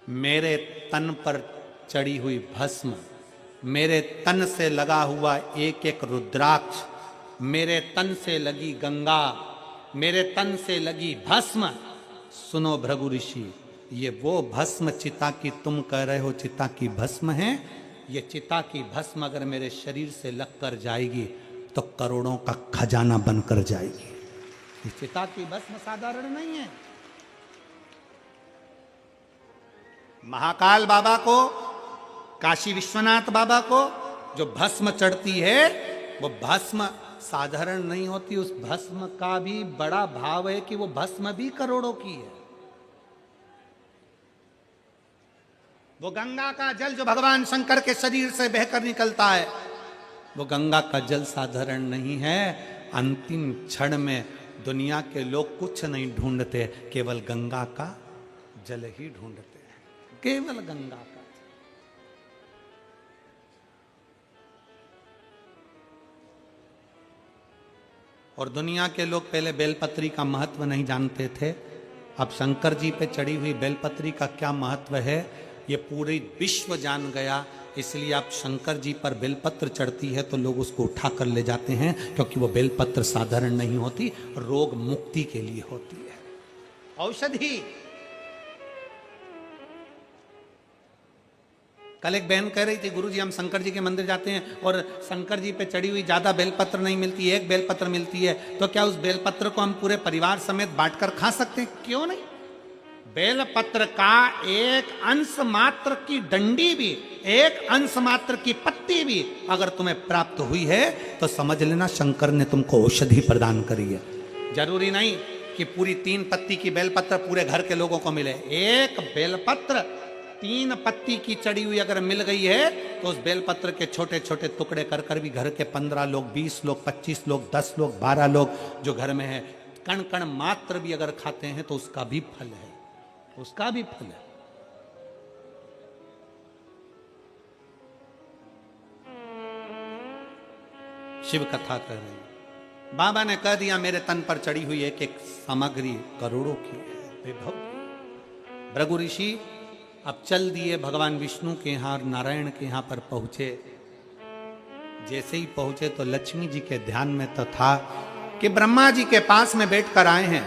मेरे तन पर चढ़ी हुई भस्म, मेरे तन से लगा हुआ एक एक रुद्राक्ष, मेरे तन से लगी गंगा, मेरे तन से लगी भस्म, सुनो भृगु ऋषि, ये वो भस्म चिता की तुम कह रहे हो चिता की भस्म है, ये चिता की भस्म अगर मेरे शरीर से लग कर जाएगी तो करोड़ों का खजाना बनकर जाएगी। ये चिता की भस्म साधारण नहीं है। महाकाल बाबा को, काशी विश्वनाथ बाबा को जो भस्म चढ़ती है वो भस्म साधारण नहीं होती। उस भस्म का भी बड़ा भाव है कि वो भस्म भी करोड़ों की है। वो गंगा का जल जो भगवान शंकर के शरीर से बहकर निकलता है, वो गंगा का जल साधारण नहीं है। अंतिम क्षण में दुनिया के लोग कुछ नहीं ढूंढते, केवल गंगा का जल ही ढूंढते हैं, केवल गंगा का। और दुनिया के लोग पहले बेलपत्री का महत्व नहीं जानते थे, अब शंकर जी पे चढ़ी हुई बेलपत्री का क्या महत्व है ये पूरी विश्व जान गया। इसलिए अब शंकर जी पर बेलपत्र चढ़ती है तो लोग उसको उठा कर ले जाते हैं, क्योंकि वो बेलपत्र साधारण नहीं होती, रोग मुक्ति के लिए होती है, औषधि। कल एक बहन कह रही थी, गुरुजी हम शंकर जी के मंदिर जाते हैं और शंकर जी पे चढ़ी हुई ज्यादा बेलपत्र नहीं मिलती, एक बेलपत्र मिलती है, तो क्या उस बेलपत्र को हम पूरे परिवार समेत बांटकर खा सकते हैं? क्यों नहीं। बेलपत्र का एक अंश मात्र की डंडी भी, एक अंश मात्र की पत्ती भी अगर तुम्हें प्राप्त हुई है तो समझ लेना शंकर ने तुमको औषधि प्रदान करी है। जरूरी नहीं कि पूरी 3 पत्ती की बेलपत्र पूरे घर के लोगों को मिले। एक बेलपत्र 3 पत्ती की चढ़ी हुई अगर मिल गई है तो उस बेलपत्र के छोटे छोटे टुकड़े कर कर भी घर के 15 लोग, 20 लोग, 25 लोग, 10 लोग, 12 लोग जो घर में है, कण कण मात्र भी अगर खाते हैं तो उसका भी फल है, उसका भी फल है। शिव कथा कह रहे हैं, बाबा ने कह दिया मेरे तन पर चढ़ी हुई एक एक सामग्री करोड़ों की है, विभव की। भृगु ऋषि अब चल दिए भगवान विष्णु के यहाँ, नारायण के यहाँ पर पहुंचे। जैसे ही पहुंचे तो लक्ष्मी जी के ध्यान में तो था कि ब्रह्मा जी के पास में बैठकर आए हैं,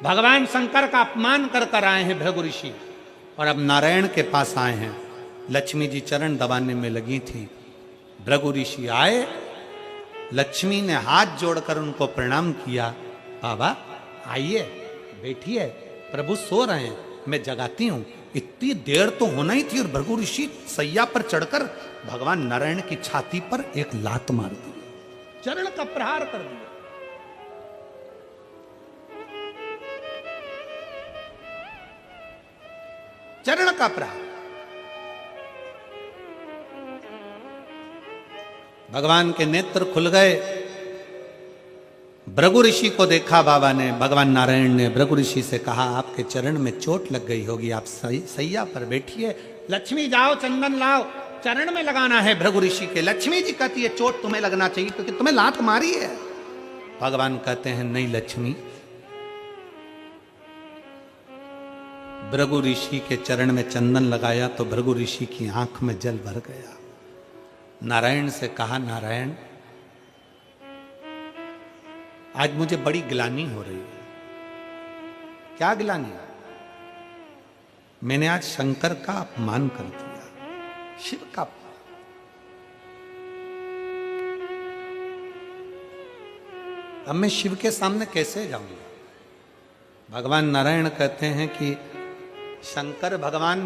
भगवान शंकर का अपमान कर कर आए हैं भृगु ऋषि, और अब नारायण के पास आए हैं। लक्ष्मी जी चरण दबाने में लगी थी। भृगु ऋषि आए, लक्ष्मी ने हाथ जोड़कर उनको प्रणाम किया, बाबा आइए बैठिए, प्रभु सो रहे हैं, मैं जगाती हूं। इतनी देर तो होना ही थी और भृगु ऋषि सैया पर चढ़कर भगवान नारायण की छाती पर एक लात मार दी, चरण का प्रहार कर दिया। चरण का प्रहार। भगवान के नेत्र खुल गए। भृगु ऋषि को देखा बाबा ने, भगवान नारायण ने भृगु ऋषि से कहा आपके चरण में चोट लग गई होगी, आप सैया पर बैठिए। लक्ष्मी जाओ चंदन लाओ, चरण में लगाना है भृगु ऋषि के। लक्ष्मी जी कहती है चोट तुम्हें लगना चाहिए क्योंकि तुम्हें लात मारी है। भगवान कहते हैं नहीं लक्ष्मी। भृगु ऋषि के चरण में चंदन लगाया तो भृगु ऋषि की आंख में जल भर गया। नारायण से कहा नारायण आज मुझे बड़ी ग्लानि हो रही है। क्या ग्लानि? मैंने आज शंकर का अपमान कर दिया, शिव का। अब मैं शिव के सामने कैसे जाऊंगा? भगवान नारायण कहते हैं कि शंकर भगवान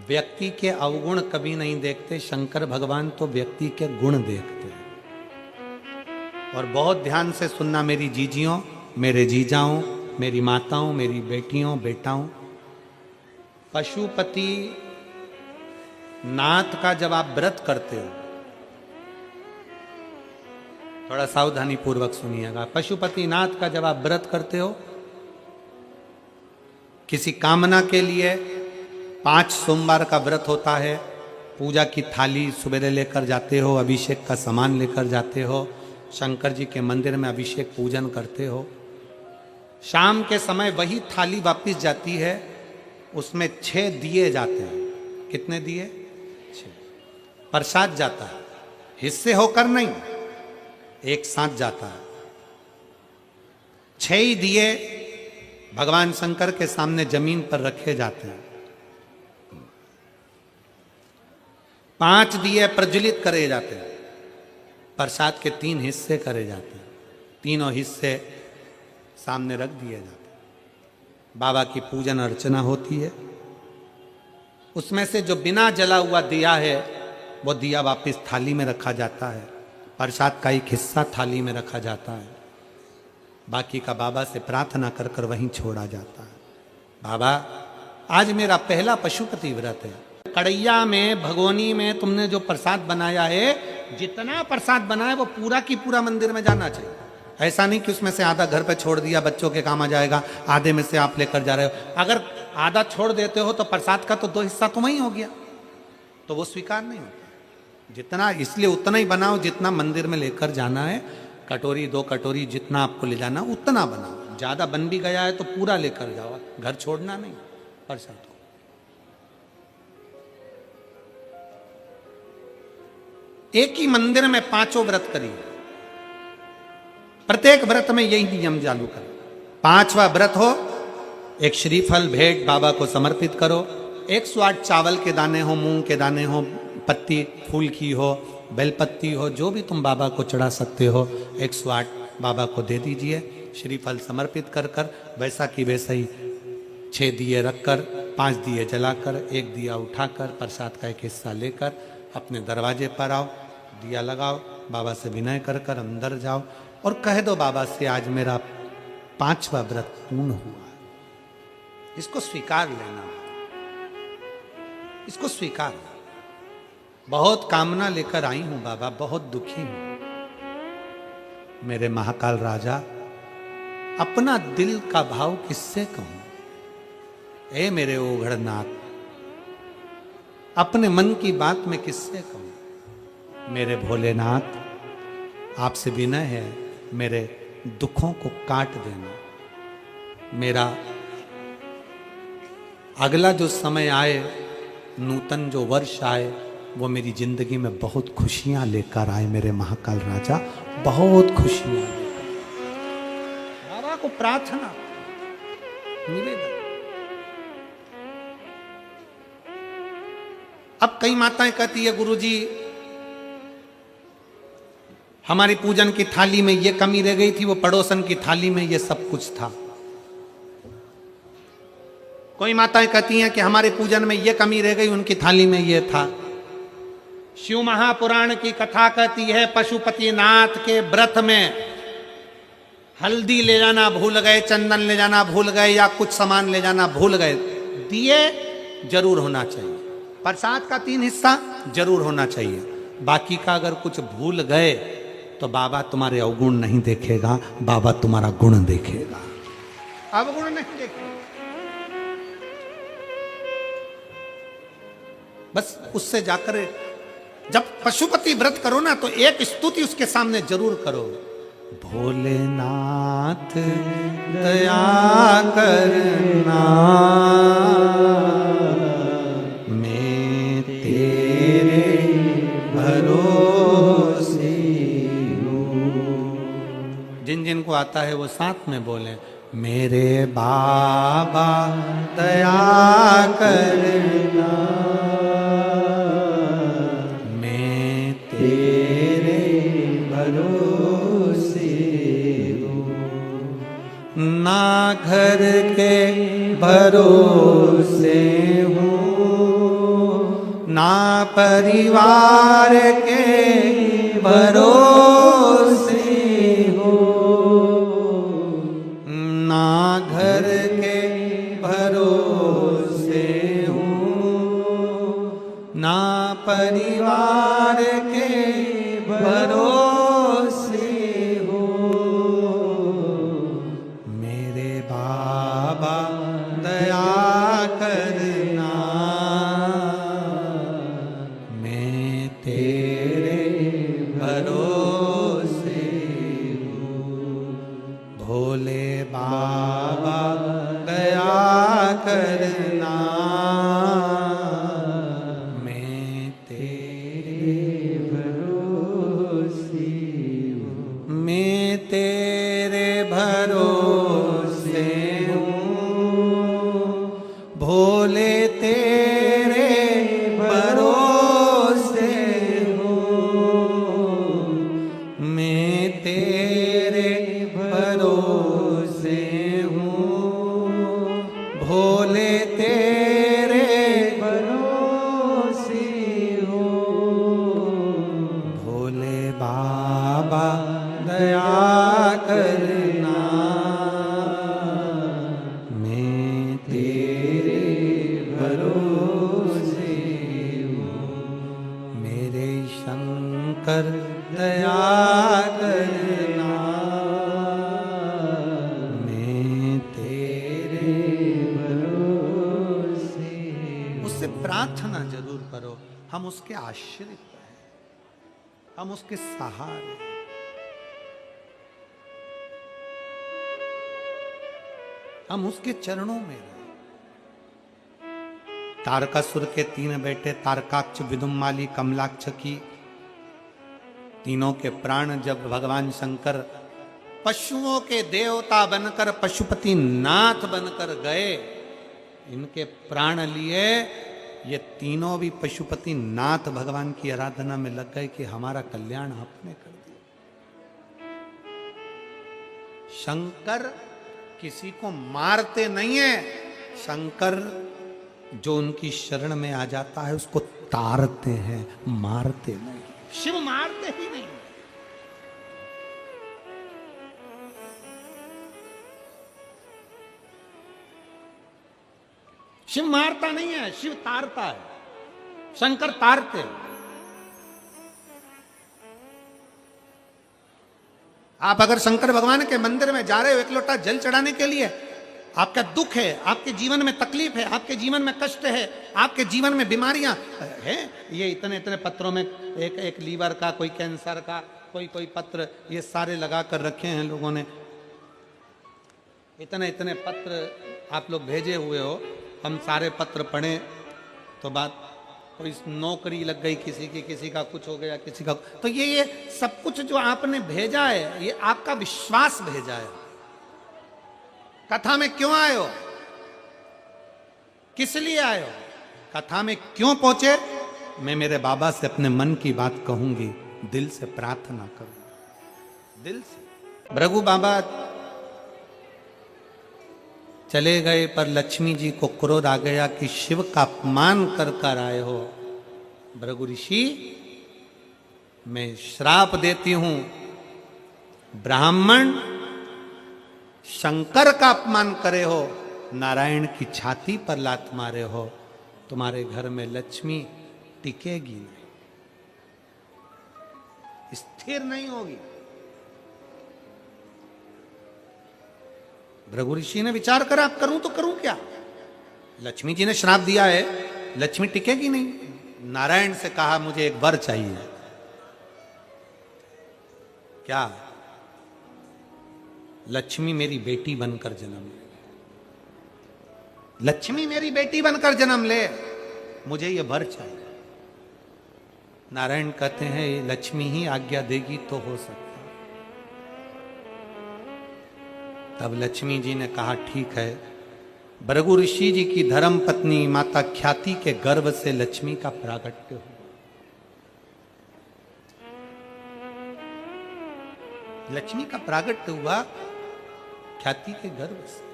व्यक्ति के अवगुण कभी नहीं देखते, शंकर भगवान तो व्यक्ति के गुण देखते हैं। और बहुत ध्यान से सुनना मेरी जीजियों, मेरे जीजाओं, मेरी माताओं, मेरी बेटियों, बेटाओं। पशुपति नाथ का जब आप व्रत करते हो थोड़ा सावधानी पूर्वक सुनिएगा। पशुपतिनाथ का जब आप व्रत करते हो किसी कामना के लिए, 5 सोमवार का व्रत होता है, पूजा की थाली सुबह लेकर जाते हो, अभिषेक का सामान लेकर जाते हो, शंकर जी के मंदिर में अभिषेक पूजन करते हो। शाम के समय वही थाली वापस जाती है, उसमें 6 दिए जाते हैं। कितने दिए? 6। प्रसाद जाता है, हिस्से होकर नहीं, एक साथ जाता है। 6 ही दिए भगवान शंकर के सामने जमीन पर रखे जाते हैं। 5 दिए प्रज्वलित करे जाते हैं। प्रसाद के 3 हिस्से करे जाते हैं, तीनों हिस्से सामने रख दिए जाते हैं। बाबा की पूजन अर्चना होती है। उसमें से जो बिना जला हुआ दिया है वो दिया वापस थाली में रखा जाता है। प्रसाद का एक हिस्सा थाली में रखा जाता है, बाकी का बाबा से प्रार्थना कर कर वहीं छोड़ा जाता है। बाबा आज मेरा पहला पशुपति व्रत है। कड़ैया में, भगोनी में तुमने जो प्रसाद बनाया है, जितना प्रसाद बनाया वो पूरा की पूरा मंदिर में जाना चाहिए। ऐसा नहीं कि उसमें से आधा घर पे छोड़ दिया, बच्चों के काम आ जाएगा, आधे में से आप लेकर जा रहे हो। अगर आधा छोड़ देते हो तो प्रसाद का तो 2 हिस्सा तो वहीं हो गया, तो वो स्वीकार नहीं होता। जितना, इसलिए उतना ही बनाओ जितना मंदिर में लेकर जाना है। कटोरी 2 कटोरी जितना आपको ले जाना उतना बनाओ। ज्यादा बन भी गया है तो पूरा लेकर जाओ, घर छोड़ना नहीं प्रसाद को। एक ही मंदिर में 5 व्रत करिए, प्रत्येक व्रत में यही नियम चालू करो। 5वां व्रत हो, एक श्रीफल भेंट बाबा को समर्पित करो। 108 चावल के दाने हो, मूंग के दाने हो, पत्ती फूल की हो, बेलपत्ती हो, जो भी तुम बाबा को चढ़ा सकते हो, 108 बाबा को दे दीजिए। श्रीफल समर्पित कर कर वैसा की वैसा ही 6 दिए रखकर, 5 दिए जलाकर, 1 दिया उठाकर, प्रसाद का एक हिस्सा लेकर अपने दरवाजे पर आओ, दिया लगाओ, बाबा से विनय कर कर अंदर जाओ और कह दो बाबा से आज मेरा 5वां व्रत पूर्ण हुआ। इसको स्वीकार लेना, इसको स्वीकार। बहुत कामना लेकर आई हूं बाबा, बहुत दुखी हूं। मेरे महाकाल राजा, अपना दिल का भाव किससे कहूं? ए मेरे ओघड़नाथ, अपने मन की बात में किससे कहूं? मेरे भोलेनाथ, आपसे विनय है, मेरे दुखों को काट देना। मेरा अगला जो समय आए, नूतन जो वर्ष आए, वो मेरी जिंदगी में बहुत खुशियां लेकर आए। मेरे महाकाल राजा, बहुत खुशियां लेकर। बाबा को प्रार्थना मिलेगा। अब कई माताएं कहती है गुरुजी हमारी पूजन की थाली में ये कमी रह गई थी, वो पड़ोसन की थाली में ये सब कुछ था। कोई माताएं कहती हैं कि हमारे पूजन में ये कमी रह गई, उनकी थाली में ये था। शिव महापुराण की कथा कहती है पशुपतिनाथ के व्रत में हल्दी ले जाना भूल गए, चंदन ले जाना भूल गए, या कुछ सामान ले जाना भूल गए, दिए जरूर होना चाहिए। प्रसाद का 3 हिस्सा जरूर होना चाहिए। बाकी का अगर कुछ भूल गए तो बाबा तुम्हारे अवगुण नहीं देखेगा, बाबा तुम्हारा गुण देखेगा, अवगुण नहीं देखेगा। बस उससे जाकर जब पशुपति व्रत करो ना, तो एक स्तुति उसके सामने जरूर करो। भोलेनाथ दया करना, मैं तेरे भरोसे हूँ। जिन जिन को आता है वो साथ में बोले, मेरे बाबा दया करना, ना घर के भरोसे हूँ, ना परिवार के भरोसे हूँ, ना घर के भरोसे हूँ, ना परिवार के भरोसे शंकर दया करना, मैं तेरे भरोसे। उससे प्रार्थना जरूर करो। हम उसके आश्रित हैं, हम उसके सहारे। हम उसके चरणों में रहे। तारकासुर के 3 बेटे तारकाक्ष, विदुम्माली, कमलाक्ष की तीनों के प्राण जब भगवान शंकर पशुओं के देवता बनकर, पशुपति नाथ बनकर गए, इनके प्राण लिए, ये तीनों भी पशुपति नाथ भगवान की आराधना में लग गए कि हमारा कल्याण आपने कर दिया। शंकर किसी को मारते नहीं है, शंकर जो उनकी शरण में आ जाता है उसको तारते हैं, मारते नहीं। शिव मारते ही नहीं। शिव मारता नहीं है, शिव तारता है। शंकर तारते हैं। आप अगर शंकर भगवान के मंदिर में जा रहे हो एक लोटा जल चढ़ाने के लिए, आपका दुख है, आपके जीवन में तकलीफ है, आपके जीवन में कष्ट है, आपके जीवन में बीमारियां हैं, ये इतने इतने पत्रों में एक लीवर का, कोई कैंसर का, कोई पत्र, ये सारे लगा कर रखे हैं लोगों ने। इतने इतने पत्र आप लोग भेजे हुए हो, हम सारे पत्र पढ़े तो बात, कोई नौकरी लग गई किसी की, किसी का कुछ हो गया, किसी का, तो ये सब कुछ जो आपने भेजा है, ये आपका विश्वास भेजा है। कथा में क्यों आए हो, किस लिए आए हो, कथा में क्यों पहुंचे? मैं मेरे बाबा से अपने मन की बात कहूंगी, दिल से प्रार्थना करूंगी, दिल से। भृगु बाबा चले गए, पर लक्ष्मी जी को क्रोध आ गया कि शिव का अपमान कर कर आए हो। भृगु ऋषि, मैं श्राप देती हूं, ब्राह्मण शंकर का अपमान करे हो, नारायण की छाती पर लात मारे हो, तुम्हारे घर में लक्ष्मी टिकेगी नहीं, स्थिर नहीं होगी। भृगु ऋषि ने विचार करा, अब करूं तो करूं क्या? लक्ष्मी जी ने श्राप दिया है, लक्ष्मी टिकेगी नहीं। नारायण से कहा, मुझे एक वर चाहिए। क्या? लक्ष्मी मेरी बेटी बनकर जन्म ले, लक्ष्मी मेरी बेटी बनकर जन्म ले, मुझे ये वर चाहिए। नारायण कहते हैं, ये लक्ष्मी ही आज्ञा देगी तो हो सकता। तब लक्ष्मी जी ने कहा, ठीक है। भृगु ऋषि जी की धर्म पत्नी माता ख्याति के गर्भ से लक्ष्मी का प्रागट्य हुआ। लक्ष्मी का प्रागट्य हुआ ख्याति के गर्भ से।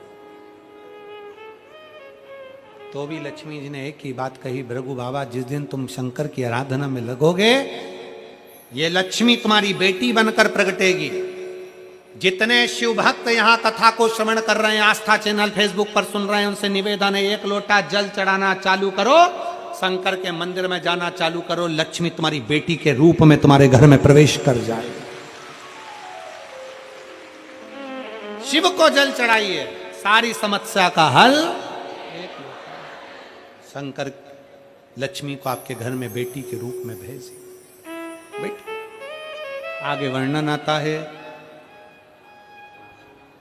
तो भी लक्ष्मी जी ने एक ही बात कही, भृगु बाबा, जिस दिन तुम शंकर की आराधना में लगोगे, ये लक्ष्मी तुम्हारी बेटी बनकर प्रगटेगी। जितने शिव भक्त यहाँ कथा को श्रवण कर रहे हैं, आस्था चैनल फेसबुक पर सुन रहे हैं, उनसे निवेदन है, एक लोटा जल चढ़ाना चालू करो, शंकर के मंदिर में जाना चालू करो, लक्ष्मी तुम्हारी बेटी के रूप में तुम्हारे घर में प्रवेश कर जाएगी। शिव को जल चढ़ाइए, सारी समस्या का हल। शंकर लक्ष्मी को आपके घर में बेटी के रूप में भेजे। बेटी आगे वर्णन आता है,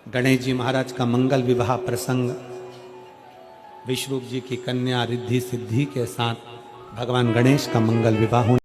गणेश जी महाराज का मंगल विवाह प्रसंग, विश्वरूप जी की कन्या रिद्धि सिद्धि के साथ भगवान गणेश का मंगल विवाह होने